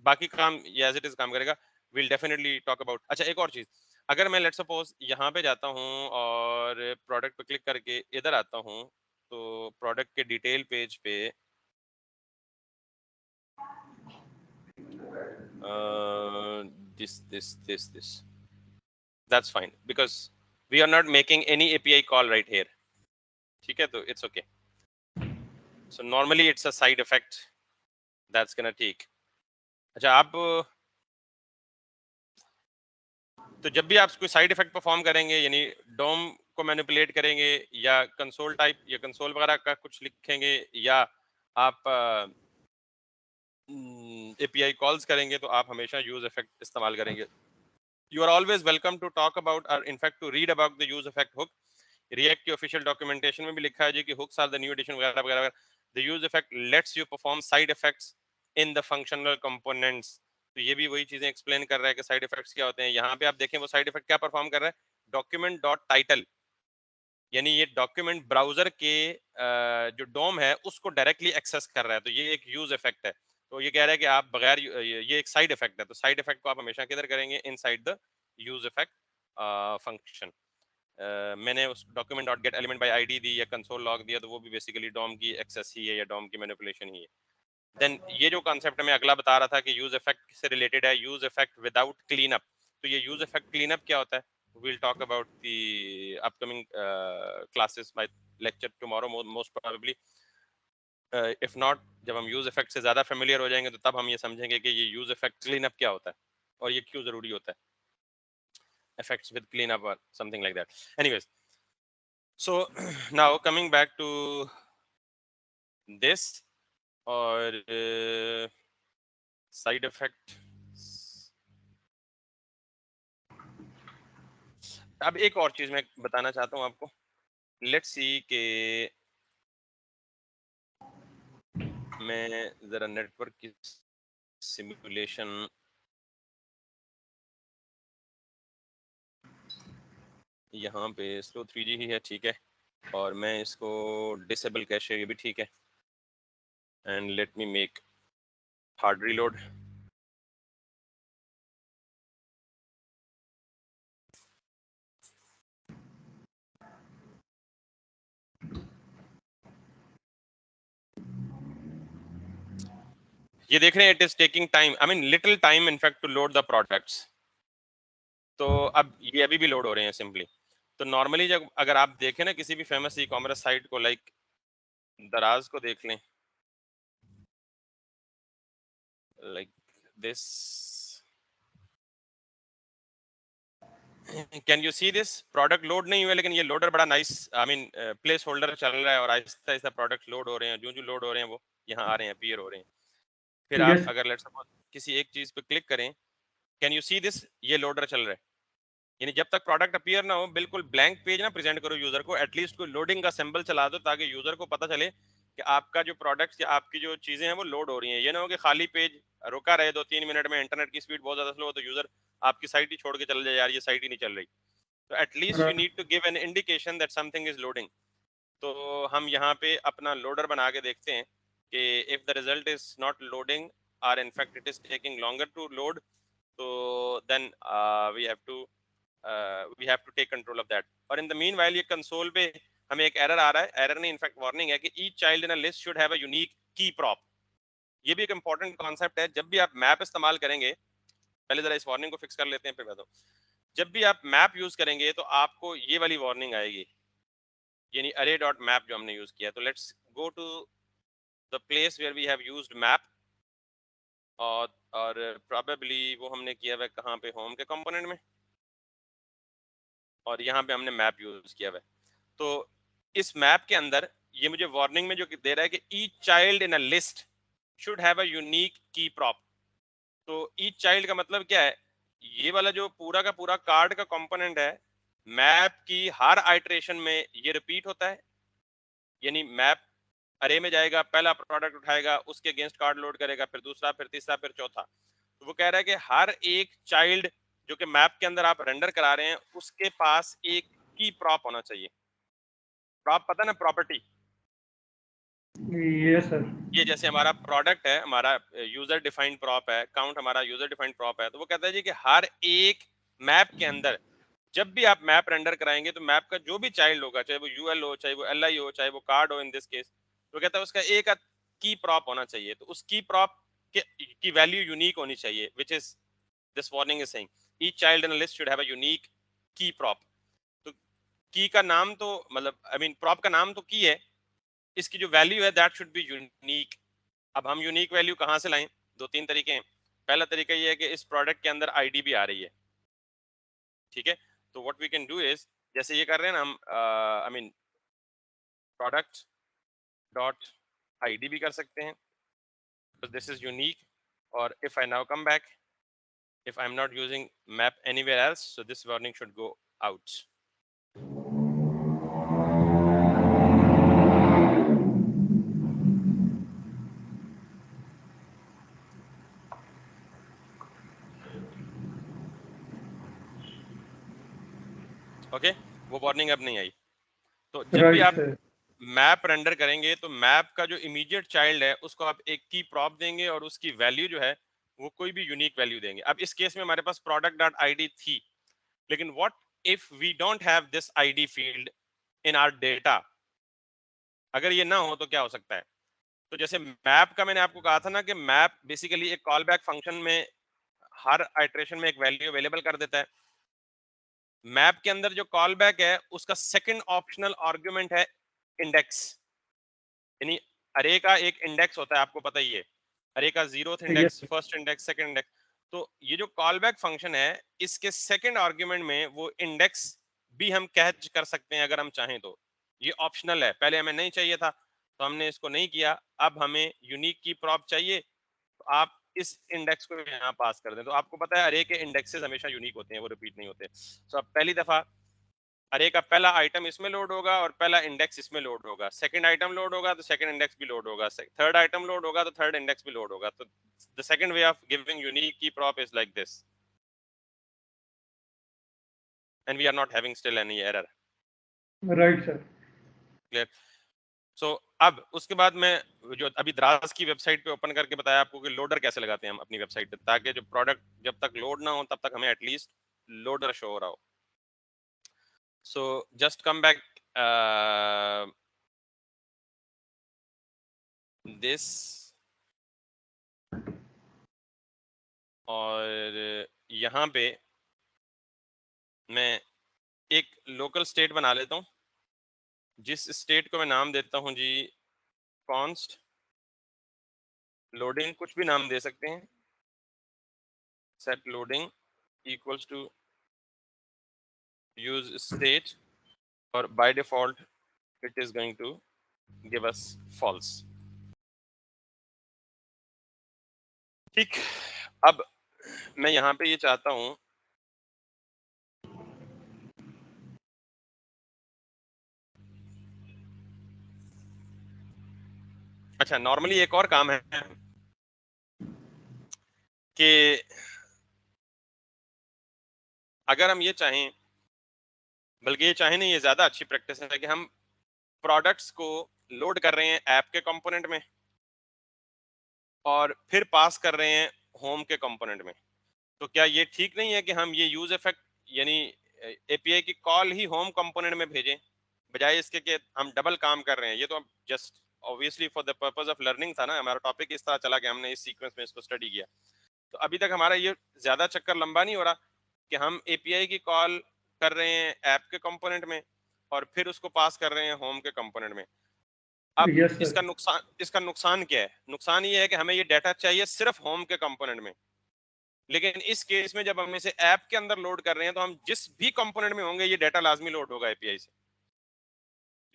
बाकी काम ये एज इट इज काम करेगा। Will definitely talk about. अच्छा एक और चीज, अगर मैं लेट सपोज यहाँ पे जाता हूँ और प्रोडक्ट पे क्लिक करके इधर आता हूँ, तो प्रोडक्ट के डिटेल पेज पे this that's fine because we are not making any API call right here, ठीक है, तो it's okay. So normally it's a side effect that's gonna take. अच्छा आप तो जब भी आप कोई साइड इफेक्ट परफॉर्म करेंगे, यानी डोम को मैनिपुलेट करेंगे या कंसोल टाइप या कंसोल वगैरह का कुछ लिखेंगे या आप API कॉल्स करेंगे, तो आप हमेशा यूज इफेक्ट इस्तेमाल करेंगे। You are always welcome to talk about or in fact to read about the use effect hook. React के official documentation में भी लिखा है जी कि hooks are the new addition वगैरह वगैरह। The use effect lets you perform side effects in the functional components. तो ये भी वही चीजें एक्सप्लेन कर रहा है कि साइड इफेक्ट्स क्या होते हैं। यहाँ पे आप देखें वो साइड इफेक्ट क्या परफॉर्म कर रहा है, डॉक्यूमेंट डॉट टाइटल, यानी ये डॉक्यूमेंट ब्राउजर के जो डोम है उसको डायरेक्टली एक्सेस कर रहा है, तो ये एक यूज इफेक्ट है। तो ये कह रहा है कि आप बगैर ये एक साइड इफेक्ट है, तो साइड इफेक्ट को आप हमेशा किधर करेंगे, inside the use effect function, मैंने उस document dot get element by ID दी या कंसोल लॉग दिया, तो वो भी बेसिकली डॉम की एक्सेस ही है या डॉम की मैनिपुलेशन ही है। देन ये जो कॉन्सेप्ट मैं अगला बता रहा था कि यूज इफेक्ट से रिलेटेड है, use effect without clean up. तो ये यूज इफेक्ट क्लीन अप क्या होता है, we'll talk about the upcoming classes by lecture tomorrow most probably. If not, जब हम यूज इफेक्ट से ज्यादा फेमिलियर हो जाएंगे तो तब हम ये समझेंगे कि ये यूज इफेक्ट क्लीन अप क्या होता है और ये क्यों जरूरी होता है, effects with cleanup or something like that. Anyways, so now coming back to this और side effect, अब एक और चीज मैं बताना चाहता हूं आपको। लेट्स सी के मैं जरा नेटवर्क की सिमुलेशन यहाँ पे स्लो 3G ही है, ठीक है, और मैं इसको डिसेबल कैशे, ये भी ठीक है, and let me make hard reload. ये देख रहे हैं it is taking time, I mean little time in fact to load the products. तो अब ये अभी भी लोड हो रहे हैं सिंपली। तो नॉर्मली जब अगर आप देखें ना किसी भी फेमस ई कॉमर्स साइट को, लाइक दराज को देख लें, like this, can you see this product load नहीं हुआ, लेकिन ये लोडर बड़ा nice, I mean place holder चल रहा है और आहिस्ता आहिस्ता प्रोडक्ट लोड हो रहे हैं, जो जो लोड हो रहे हैं वो यहाँ आ रहे हैं, अपीयर हो रहे हैं। फिर आप यस अगर लेट्स सपोज किसी एक चीज पे क्लिक करें, कैन यू सी दिस, ये लोडर चल रहा है। यानी जब तक प्रोडक्ट अपीयर ना हो, बिल्कुल ब्लैंक पेज ना प्रेजेंट करो यूजर को, एटलीस्ट कोई लोडिंग का सिंबल चला दो ताकि यूजर को पता चले कि आपका जो प्रोडक्ट या आपकी जो चीजें हैं वो लोड हो रही हैं। ये ना हो कि खाली पेज रुका रहे 2-3 मिनट में, इंटरनेट की स्पीड बहुत ज्यादा स्लो हो तो यूजर आपकी साइट ही छोड़ के चल जाए, यार ये साइट ही नहीं चल रही। तो at least you need to give an indication that something is loading. तो हम यहाँ पे अपना लोडर बना के देखते हैं कि if the result is not loading और in fact it is taking longer to load, तो then we have to take control of that. और इन द मीनवाइल ये कंसोल पे हमें एक एरर आ रहा है, एरर नहीं इनफैक्ट वार्निंग है कि each child in a list should have a unique key prop. ये भी एक इंपॉर्टेंट कॉन्सेप्ट है। जब भी आप मैप इस्तेमाल करेंगे, पहले जरा इस वार्निंग को फिक्स कर लेते हैं फिर बताओ। जब भी आप मैप यूज करेंगे तो आपको ये वाली वार्निंग आएगी, यानी अरे डॉट मैप जो हमने यूज किया। तो let's go to the place where we have used map, और प्रोबेबली वो हमने किया हुआ कहाँ पे, होम के कंपोनेंट में, और यहाँ पे हमने मैप यूज किया हुआ है। तो इस मैप के अंदर ये मुझे वार्निंग में जो दे रहा है कि each child in a list should have a unique key prop. तो ईच चाइल्ड का मतलब क्या है, ये वाला जो पूरा का पूरा कार्ड का कंपोनेंट है, मैप की हर आइटरेशन में ये रिपीट होता है। यानी मैप अरे में जाएगा, पहला प्रोडक्ट उठाएगा, उसके अगेंस्ट कार्ड लोड करेगा, फिर दूसरा, फिर तीसरा, फिर चौथा। तो वो कह रहा है कि हर एक चाइल्ड जो कि मैप के अंदर आप रेंडर करा रहे हैं उसके पास एक की प्रॉप होना चाहिए। प्रॉप पता ना, प्रॉपर्टी। Yes sir. ये जैसे हमारा प्रोडक्ट है, हमारा यूजर डिफाइंड प्रॉप है, काउंट हमारा यूजर डिफाइंड प्रॉप है। तो वो कहता है जी कि हर एक मैप के अंदर जब भी आप मैप रेंडर कराएंगे तो मैप का जो भी चाइल्ड होगा, चाहे वो यूएल हो, चाहे वो एलआई हो, चाहे वो कार्ड हो इन दिस केस, तो कहता है उसका एक की प्रॉप होना चाहिए। तो उस की प्रॉप की वैल्यू यूनिक होनी चाहिए, which is this warning is saying each child in a list should have a unique key prop. तो की का नाम तो मतलब आई मीन प्रॉप का नाम तो की है, इसकी जो वैल्यू है दैट शुड बी यूनिक। अब हम यूनिक वैल्यू कहाँ से लाएं, 2-3 तरीके हैं। पहला तरीका ये है कि इस प्रोडक्ट के अंदर आईडी भी आ रही है, ठीक है। तो what we can do is, जैसे ये कर रहे हैं ना हम, I mean product dot ID भी कर सकते हैं, तो दिस इज यूनिक। और if I now come back, if I'm not using map anywhere else, so this warning should go out. Okay, वो वार्निंग अब नहीं आई। तो जब भी राइट आप सर। मैप रेंडर करेंगे तो मैप का जो इमीडिएट चाइल्ड है उसको आप एक की प्रॉप देंगे और उसकी वैल्यू जो है वो कोई भी यूनिक वैल्यू देंगे। अब इस केस में हमारे पास प्रोडक्ट डॉट आईडी थी, लेकिन what if we don't have this ID field in our data, अगर ये ना हो तो क्या हो सकता है? तो जैसे मैप का मैंने आपको कहा था ना कि मैप बेसिकली एक कॉल बैक फंक्शन में हर आइटरेशन में एक वैल्यू अवेलेबल कर देता है। मैप के अंदर जो कॉल बैक है उसका सेकंड ऑप्शनल आर्गुमेंट है इंडेक्स, यानी अरे का एक इंडेक्स होता है, आपको पता ही है, अरे का zeroth yes index, sir. First index, second index. तो ये जो कॉल बैक फंक्शन है इसके सेकंड आर्गुमेंट में वो इंडेक्स भी हम कैच कर सकते हैं अगर हम चाहें तो। ये ऑप्शनल है, पहले हमें नहीं चाहिए था तो हमने इसको नहीं किया, अब हमें यूनिक की प्रॉप चाहिए तो आप इस इंडेक्स को यहाँ पास कर दें। तो आपको पता है अरे के इंडेक्सेस हमेशा यूनिक होते हैं, वो रिपीट नहीं होते। तो अब पहली दफा अरे का पहला आइटम इसमें लोड होगा और पहला इंडेक्स इसमें लोड होगा, सेकंड आइटम लोड होगा तो सेकंड इंडेक्स भी लोड होगा, थर्ड आइटम लोड होगा तो थर्ड इंडेक्स भी लोड होगा। तो the second way of giving unique key prop is like this, and we are not having still any error. Right sir. Clear? So अब उसके बाद मैं जो अभी द्रास की वेबसाइट पे ओपन करके बताया आपको कि लोडर कैसे लगाते हैं हम अपनी वेबसाइट पे, ताकि जो प्रोडक्ट जब तक लोड ना हो तब तक हमें एटलीस्ट लोडर शो हो रहा हो। So just come back this, और यहाँ पे मैं एक लोकल स्टेट बना लेता हूँ, जिस स्टेट को मैं नाम देता हूँ जी कॉन्स्ट लोडिंग, कुछ भी नाम दे सकते हैं, set loading equals to use state, और by default it is going to give us false. ठीक, अब मैं यहाँ पे ये चाहता हूँ अच्छा, नॉर्मली एक और काम है कि अगर हम ये चाहें, बल्कि ये चाहें नहीं, ये ज्यादा अच्छी प्रैक्टिस है कि हम प्रोडक्ट्स को लोड कर रहे हैं ऐप के कंपोनेंट में और फिर पास कर रहे हैं होम के कंपोनेंट में। तो क्या ये ठीक नहीं है कि हम ये यूज इफेक्ट यानी एपीआई की कॉल ही होम कंपोनेंट में भेजें, बजाय इसके कि हम डबल काम कर रहे हैं? ये तो just obviously for the purpose of learning था ना, हमारा टॉपिक इस तरह चला कि हमने इस सीक्वेंस में इसको स्टडी किया। तो अभी तक हमारा ये ज्यादा चक्कर लंबा नहीं हो रहा कि हम एपीआई की कॉल कर रहे हैं ऐप के कंपोनेंट में और फिर उसको पास कर रहे हैं होम के कंपोनेंट में। अब यस सर। इसका नुकसान क्या है? नुकसान ये है कि हमें ये डाटा चाहिए सिर्फ होम के कंपोनेंट में, लेकिन इस केस में जब हम इसे ऐप के अंदर लोड कर रहे हैं तो हम जिस भी कंपोनेंट में होंगे ये डाटा लाजमी लोड होगा एपीआई से,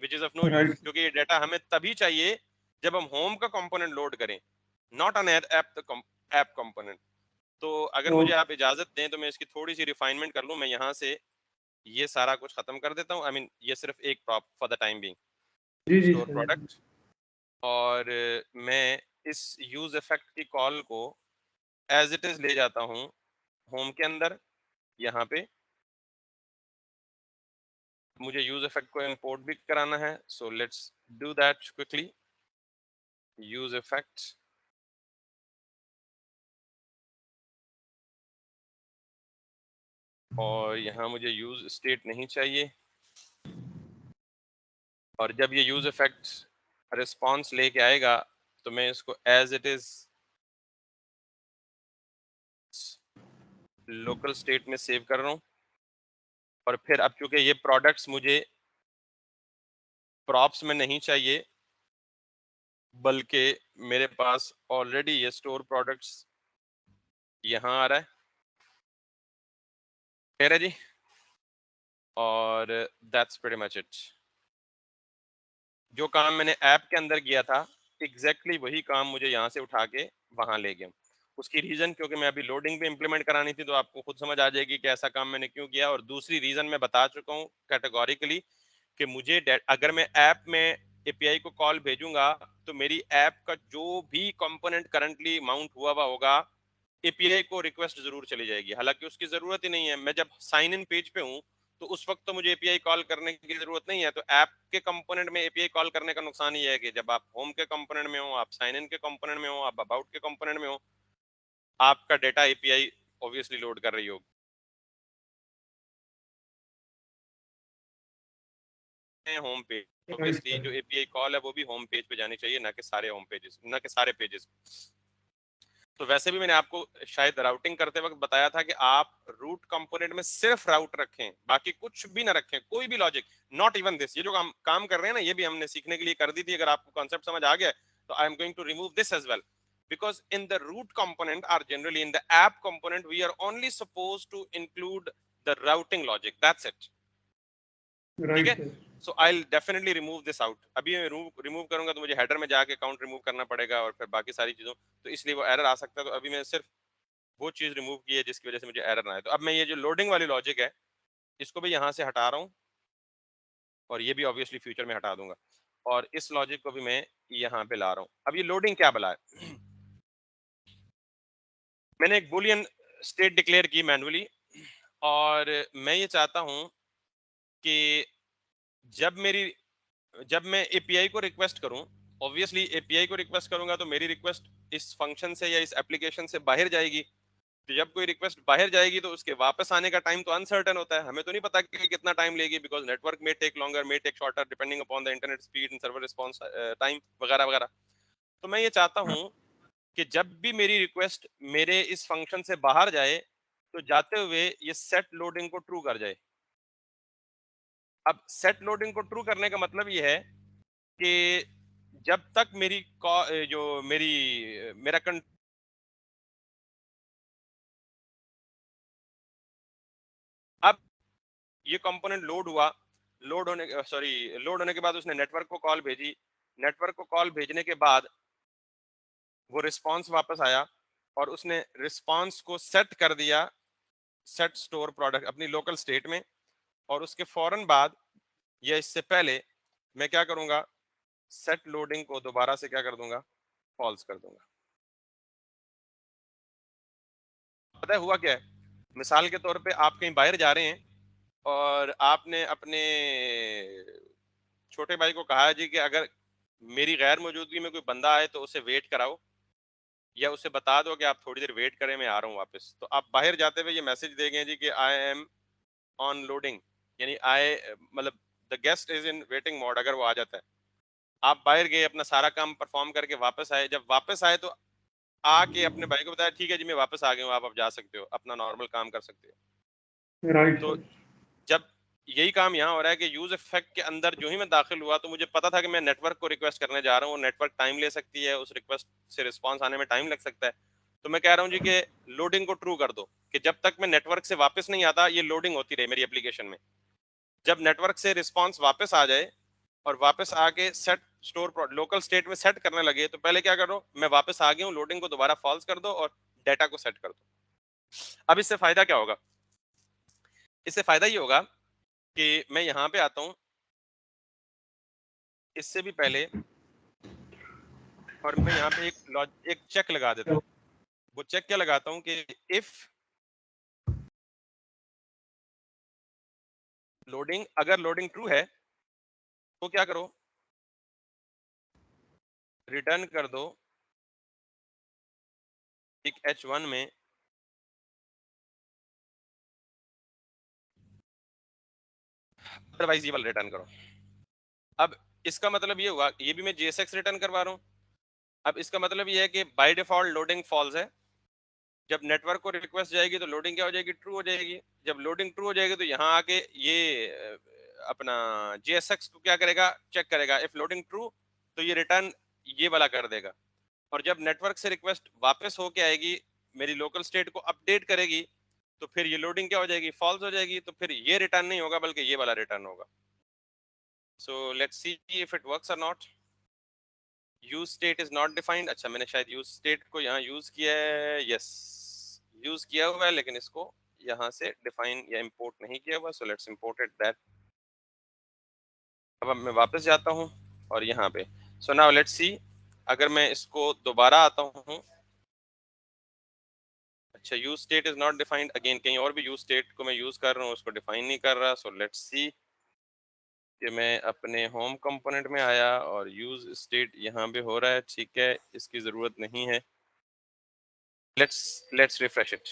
which is of no use, right. क्योंकि ये डाटा हमें तभी चाहिए जब हम होम का कंपोनेंट लोड करें, नॉट ऑन ऐप कंपोनेंट। तो अगर ओ मुझे आप इजाजत दें तो मैं इसकी थोड़ी सी रिफाइनमेंट कर लूं, मैं यहाँ से ये सारा कुछ खत्म कर देता हूँ। आई मीन ये सिर्फ एक prop for the time being, जी जी स्टोर सर। प्रोडक्ट, और मैं इस यूज इफेक्ट की कॉल को एज इट इज ले जाता हूँ होम के अंदर। यहाँ पे मुझे यूज इफेक्ट को इंपोर्ट भी कराना है, so let's do that quickly. Use effect, और यहाँ मुझे यूज स्टेट नहीं चाहिए, और जब ये यूज इफेक्ट रिस्पॉन्स लेके आएगा तो मैं इसको as it is local state में सेव कर रहा हूँ। और फिर अब चूंकि ये प्रोडक्ट्स मुझे प्रॉप्स में नहीं चाहिए, बल्कि मेरे पास ऑलरेडी ये स्टोर प्रोडक्ट्स यहाँ आ रहा है, कह रहे जी, और दैट्स प्रीटी मच इट। जो काम मैंने ऐप के अंदर किया था एग्जैक्टली वही काम मुझे यहाँ से उठा के वहां ले गया। उसकी रीजन क्योंकि मैं अभी लोडिंग पे इंप्लीमेंट करानी थी, तो आपको खुद समझ आ जाएगी कि ऐसा काम मैंने क्यों किया। और दूसरी रीजन मैं बता चुका हूँ कैटेगोरिकली कि मुझे अगर मैं ऐप में एपीआई को कॉल भेजूंगा तो मेरी ऐप का जो भी कंपोनेंट करंटली माउंट हुआ हुआ होगा एपीआई को रिक्वेस्ट जरूर चली जाएगी। हालांकि उसकी जरूरत ही नहीं है, मैं जब साइन इन पेज पे हूँ तो उस वक्त तो मुझे एपीआई कॉल करने की जरूरत नहीं है। तो ऐप के कंपोनेंट में एपीआई कॉल करने का नुकसान ये है कि जब आप होम के कंपोनेंट में हो, आप साइन इन के कंपोनेंट में हो, आप अबाउट के कंपोनेंट में हो, आपका डेटा एपीआई ऑब्वियसली लोड कर रही होगी। हैं home page, Right, obviously sir. जो एपीआई कॉल है वो भी होम पेज पे जानी चाहिए, ना कि सारे होम पेजेस, ना कि सारे पेजेस। तो वैसे भी मैंने आपको शायद राउटिंग करते वक्त बताया था कि आप रूट कंपोनेंट में सिर्फ राउट रखें, बाकी कुछ भी ना रखें, कोई भी लॉजिक, नॉट इवन दिस। ये जो हम काम कर रहे हैं ना, ये भी हमने सीखने के लिए कर दी थी। अगर आपको कॉन्सेप्ट समझ आ गया तो I am going to remove this as well, because in the root component or generally in the app component we are only supposed to include the routing logic, that's it. ठीक Right, है, sir. So I will definitely remove this out. अभी मैं remove करूंगा तो मुझे header में जाके account remove करना पड़ेगा और फिर बाकी सारी चीजों, तो इसलिए वो एरर आ सकता है। तो अभी मैं सिर्फ वो चीज रिमूव की है जिसकी वजह से मुझे एरर ना आए। तो अब मैं ये जो लोडिंग वाली लॉजिक है इसको भी यहाँ से हटा रहा हूँ, और ये भी ऑब्वियसली फ्यूचर में हटा दूंगा, और इस लॉजिक को भी मैं यहाँ पे ला रहा हूँ। अब ये लोडिंग क्या बला है, मैंने एक बुलियन स्टेट डिक्लेयर की मैन्युअली, और मैं ये चाहता हूँ कि जब मैं एपीआई को रिक्वेस्ट करूं, ऑब्वियसली एपीआई को रिक्वेस्ट करूंगा तो मेरी रिक्वेस्ट इस फंक्शन से या इस एप्लीकेशन से बाहर जाएगी। तो जब कोई रिक्वेस्ट बाहर जाएगी तो उसके वापस आने का टाइम तो अनसर्टेन होता है, हमें तो नहीं पता कि कितना टाइम लेगी, बिकॉज नेटवर्क में टेक लॉन्गर, में take shorter, depending upon the internet speed and server response time वगैरह वगैरह। तो मैं ये चाहता हूँ कि जब भी मेरी रिक्वेस्ट मेरे इस फंक्शन से बाहर जाए तो जाते हुए ये सेट लोडिंग को ट्रू कर जाए। अब सेट लोडिंग को ट्रू करने का मतलब ये है कि जब तक जो मेरी मेरा अब ये कंपोनेंट लोड हुआ, लोड होने के बाद उसने नेटवर्क को कॉल भेजी, नेटवर्क को कॉल भेजने के बाद वो रिस्पांस वापस आया और उसने रिस्पांस को सेट कर दिया, सेट स्टोर प्रोडक्ट अपनी लोकल स्टेट में, और उसके फौरन बाद या इससे पहले मैं क्या करूंगा, सेट लोडिंग को दोबारा से क्या कर दूंगा, फॉल्स कर दूंगा। पता है हुआ क्या है, मिसाल के तौर पे आप कहीं बाहर जा रहे हैं और आपने अपने छोटे भाई को कहा है जी कि अगर मेरी गैर मौजूदगी में कोई बंदा आए तो उसे वेट कराओ, या उसे बता दो कि आप थोड़ी देर वेट करें, मैं आ रहा हूँ वापस। तो आप बाहर जाते हुए ये मैसेज देंगे जी कि आई एम ऑन लोडिंग, यानी आई मतलब the guest is in waiting mode, अगर वो आ जाता है। आप बाहर गए, अपना सारा काम परफॉर्म करके वापस आए, जब वापस आए तो आके अपने भाई को बताया ठीक है जी मैं वापस आ गया हूँ, आप अब जा सकते हो, अपना नॉर्मल काम कर सकते हो। Right, तो sir. जब यही काम यहाँ हो रहा है कि यूज इफेक्ट के अंदर जो ही मैं दाखिल हुआ तो मुझे पता था कि मैं नेटवर्क को रिक्वेस्ट करने जा रहा हूँ, नेटवर्क टाइम ले सकती है, उस रिक्वेस्ट से रिस्पांस आने में टाइम लग सकता है। तो मैं कह रहा हूँ जी कि लोडिंग को ट्रू कर दो, कि जब तक मैं नेटवर्क से वापस नहीं आता ये लोडिंग होती रहे मेरी एप्लीकेशन में। जब नेटवर्क से रिस्पांस वापस आ जाए और वापस आके सेट स्टोर लोकल स्टेट में सेट करने लगे तो पहले क्या करो, मैं वापस आ गया हूँ, लोडिंग को दोबारा फॉल्स कर दो और डाटा को सेट कर दो। अब इससे फायदा क्या होगा, इससे फायदा ये होगा कि मैं यहाँ पे आता हूँ इससे भी पहले, और मैं यहाँ पे एक चेक लगा देता हूँ। वो चेक क्या लगाता हूँ कि इफ लोडिंग, अगर लोडिंग ट्रू है तो क्या करो, रिटर्न कर दो एक H1 में अदरवाइज ये वाला रिटर्न करो। अब इसका मतलब ये हुआ, ये भी मैं JSX रिटर्न करवा रहा हूँ। अब इसका मतलब ये है कि बाय डिफॉल्ट लोडिंग फॉल्स है, जब नेटवर्क को रिक्वेस्ट जाएगी तो लोडिंग क्या हो जाएगी, ट्रू हो जाएगी। जब लोडिंग ट्रू हो जाएगी तो यहाँ आके ये अपना JSX को क्या करेगा, चेक करेगा, इफ लोडिंग ट्रू तो ये रिटर्न ये वाला कर देगा। और जब नेटवर्क से रिक्वेस्ट वापस होके आएगी, मेरी लोकल स्टेट को अपडेट करेगी, तो फिर ये लोडिंग क्या हो जाएगी, फॉल्स हो जाएगी। तो फिर ये रिटर्न नहीं होगा बल्कि ये वाला रिटर्न होगा। So let's see if it works or not. Use state is not defined, अच्छा मैंने शायद यूज स्टेट को यहाँ यूज किया है, यस यूज किया हुआ है, लेकिन इसको यहाँ से डिफाइन या इंपोर्ट नहीं किया हुआ। So let's import it that. अब मैं वापस जाता हूँ और यहाँ पे, सो नाउ लेट्स सी, अगर मैं इसको दोबारा आता हूँ, अच्छा use state is not defined again, कहीं और भी यूज स्टेट को मैं यूज कर रहा हूँ उसको डिफाइन नहीं कर रहा। सो लेट्स सी कि मैं अपने होम कंपोनेंट में आया और यूज स्टेट यहाँ पे हो रहा है, ठीक है, इसकी जरूरत नहीं है। Let's refresh it.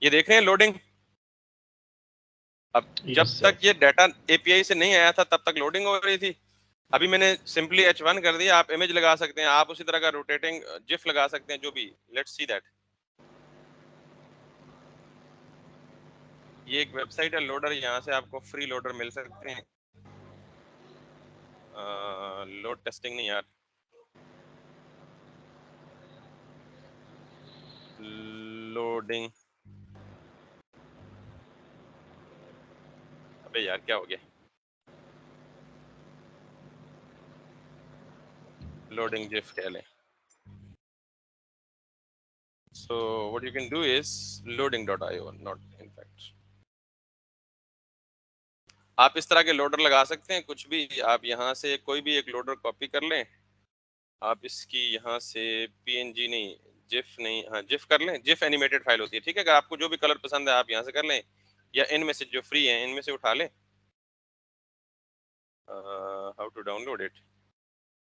ये देख रहे हैं लोडिंग। अब जब Yes, तक sir. ये डाटा एपीआई से नहीं आया था तब तक लोडिंग हो रही थी। अभी मैंने सिंपली H1 कर दिया। आप इमेज लगा सकते हैं, आप उसी तरह का रोटेटिंग जिफ लगा सकते हैं, जो भी। Let's see that. ये एक वेबसाइट है लोडर, यहाँ से आपको फ्री लोडर मिल सकते हैं। लोड टेस्टिंग नहीं यार, लोडिंग। अबे यार क्या हो गया? लोडिंग जिफ कह लें। So what you can do is loading.io, not in fact. आप इस तरह के लोडर लगा सकते हैं, कुछ भी। आप यहाँ से कोई भी एक लोडर कॉपी कर लें, आप इसकी यहाँ से png नहीं, जिफ नहीं, हाँ जिफ कर लें। जिफ एनिमेटेड फाइल होती है, ठीक है। अगर आपको जो भी कलर पसंद है आप यहाँ से कर लें, या इनमें से जो फ्री है इनमें से उठा लें। How to download it?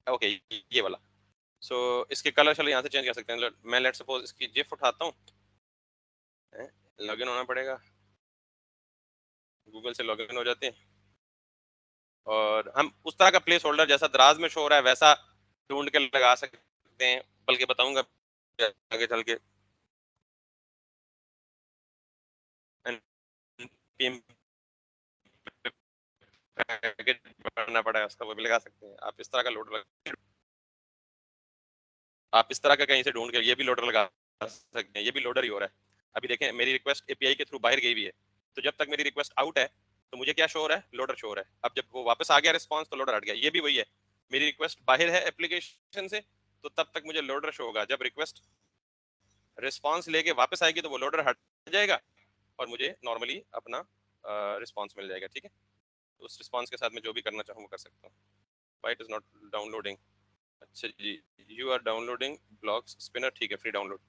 Okay, ये वाला। सो इसके कलर चलो यहाँ से चेंज कर सकते हैं। मैं लेट सपोज इसकी जिफ उठाता हूँ, लॉगिन होना पड़ेगा, गूगल से लॉगिन हो जाते हैं, और हम उस तरह का प्लेस होल्डर जैसा दराज में शो हो रहा है वैसा ढूंढ के लगा सकते हैं। बल्कि बताऊंगा आगे चल के। npm पैकेज भरना पड़ा है उसका, वो भी लगा सकते हैं। आप इस तरह का लोडर आप इस तरह का कहीं से ढूंढ के ये भी लोडर लगा सकते हैं। ये भी लोडर ही हो रहा है। अभी देखें मेरी रिक्वेस्ट एपीआई के थ्रू बाहर गई हुई है, तो जब तक मेरी रिक्वेस्ट आउट है तो मुझे क्या शो हो रहा है? लोडर शो हो रहा है। अब जब वो वापस आ गया रिस्पॉन्स तो लोडर हट गया। ये भी वही है, मेरी रिक्वेस्ट बाहर है एप्लीकेशन से तो तब तक मुझे लोडर शो होगा। जब रिक्वेस्ट रिस्पॉन्स लेके वापस आएगी तो वो लोडर हट जाएगा और मुझे नॉर्मली अपना रिस्पॉन्स मिल जाएगा, ठीक है। तो उस रिस्पॉन्स के साथ मैं जो भी करना चाहूँ वो कर सकता हूँ। Why it is not downloading? अच्छा जी, you are downloading blocks spinner, ठीक है, फ्री डाउनलोड।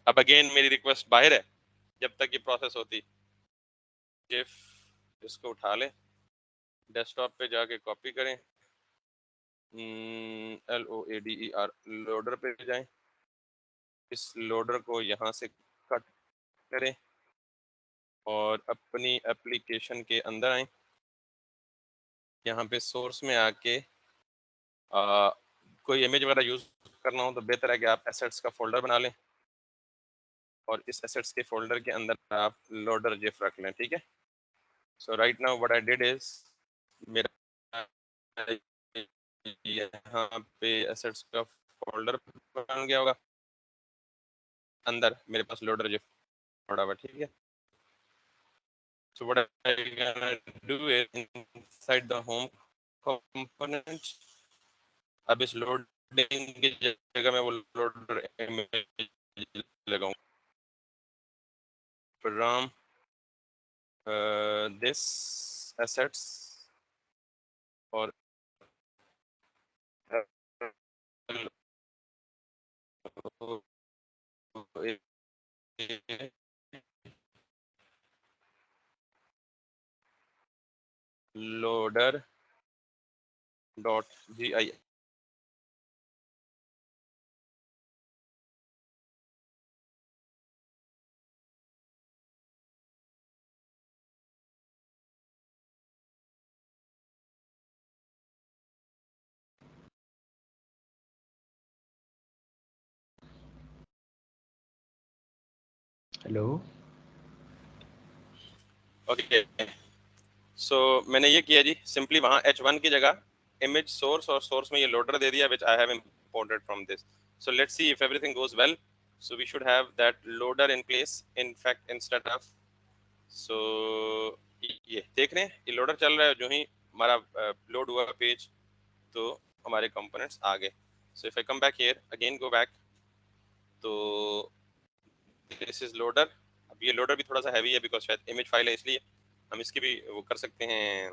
अब अगेन मेरी रिक्वेस्ट बाहर है, जब तक ये प्रोसेस होती जिफ इसको उठा लें, डेस्कटॉप पे जाके कॉपी करें, LOADER लोडर पे जाएं, इस लोडर को यहाँ से कट करें और अपनी एप्लीकेशन के अंदर आए। यहाँ पे सोर्स में आके कोई इमेज वगैरह यूज करना हो तो बेहतर है कि आप एसेट्स का फोल्डर बना लें और इस एसेट्स के फोल्डर के अंदर आप लोडर जिफ रख लें, ठीक है। So right now what I did is, मेरा यहाँ पे एसेट्स का फोल्डर बन गया होगा, अंदर मेरे पास लोडर जिफ पड़ा हुआ, ठीक है। So what I gonna do is inside the home component, अब इस लोडिंग की जगह में वो लोडर इमेज लगाऊं। from this assets और loader dot gis। Hello. Okay, so मैंने ये किया जी, सिंपली वहाँ H1 की जगह इमेज सोर्स और सोर्स में ये लोडर दे दिया, which I have imported from this. So let's see if everything goes well. So we should have that loader in place. In fact, instead of so ये देख रहे हैं ये लोडर चल रहा है। जो ही हमारा लोड हुआ पेज तो हमारे कंपोनेंट्स आ गए। So if I come back here again, go back, तो दिस इज लोडर। अब ये लोडर भी थोड़ा सा हैवी है बिकॉज शायद इमेज फाइल है, इसलिए हम इसकी भी वो कर सकते हैं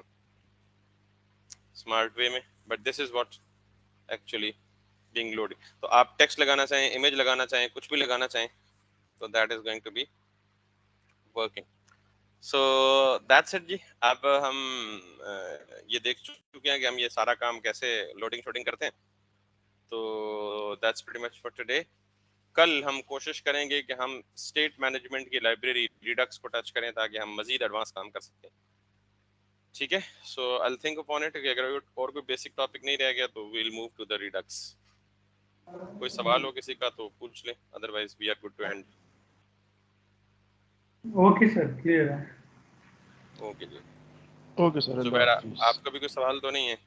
स्मार्ट वे में, but this is what actually being loaded. तो आप टेक्स्ट लगाना चाहें, इमेज लगाना चाहें, कुछ भी लगाना चाहें तो that is going to be working. So that's it जी। अब हम ये देख चुके हैं कि हम ये सारा काम कैसे लोडिंग शोडिंग करते हैं। तो that's pretty much for today. कल हम कोशिश करेंगे कि हम स्टेट मैनेजमेंट की लाइब्रेरी रिडक्स को टच करें ताकि हम मजीद एडवांस काम कर सकें। ठीक है, so I will think upon it कि अगर और कोई बेसिक टॉपिक नहीं रह गया तो we will move to the redux. कोई सवाल हो किसी का तो पूछ ले, otherwise we are good to end. Okay sir, clear है। ओके जी। ओके सर, जुबैर, अल्लाह हाफिज़। आपका भी कोई सवाल तो नहीं है?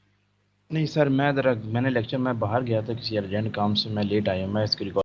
नहीं सर, मैंने लेक्चर में बाहर गया था किसी अर्जेंट काम से, मैं लेट आया, मैं इसकी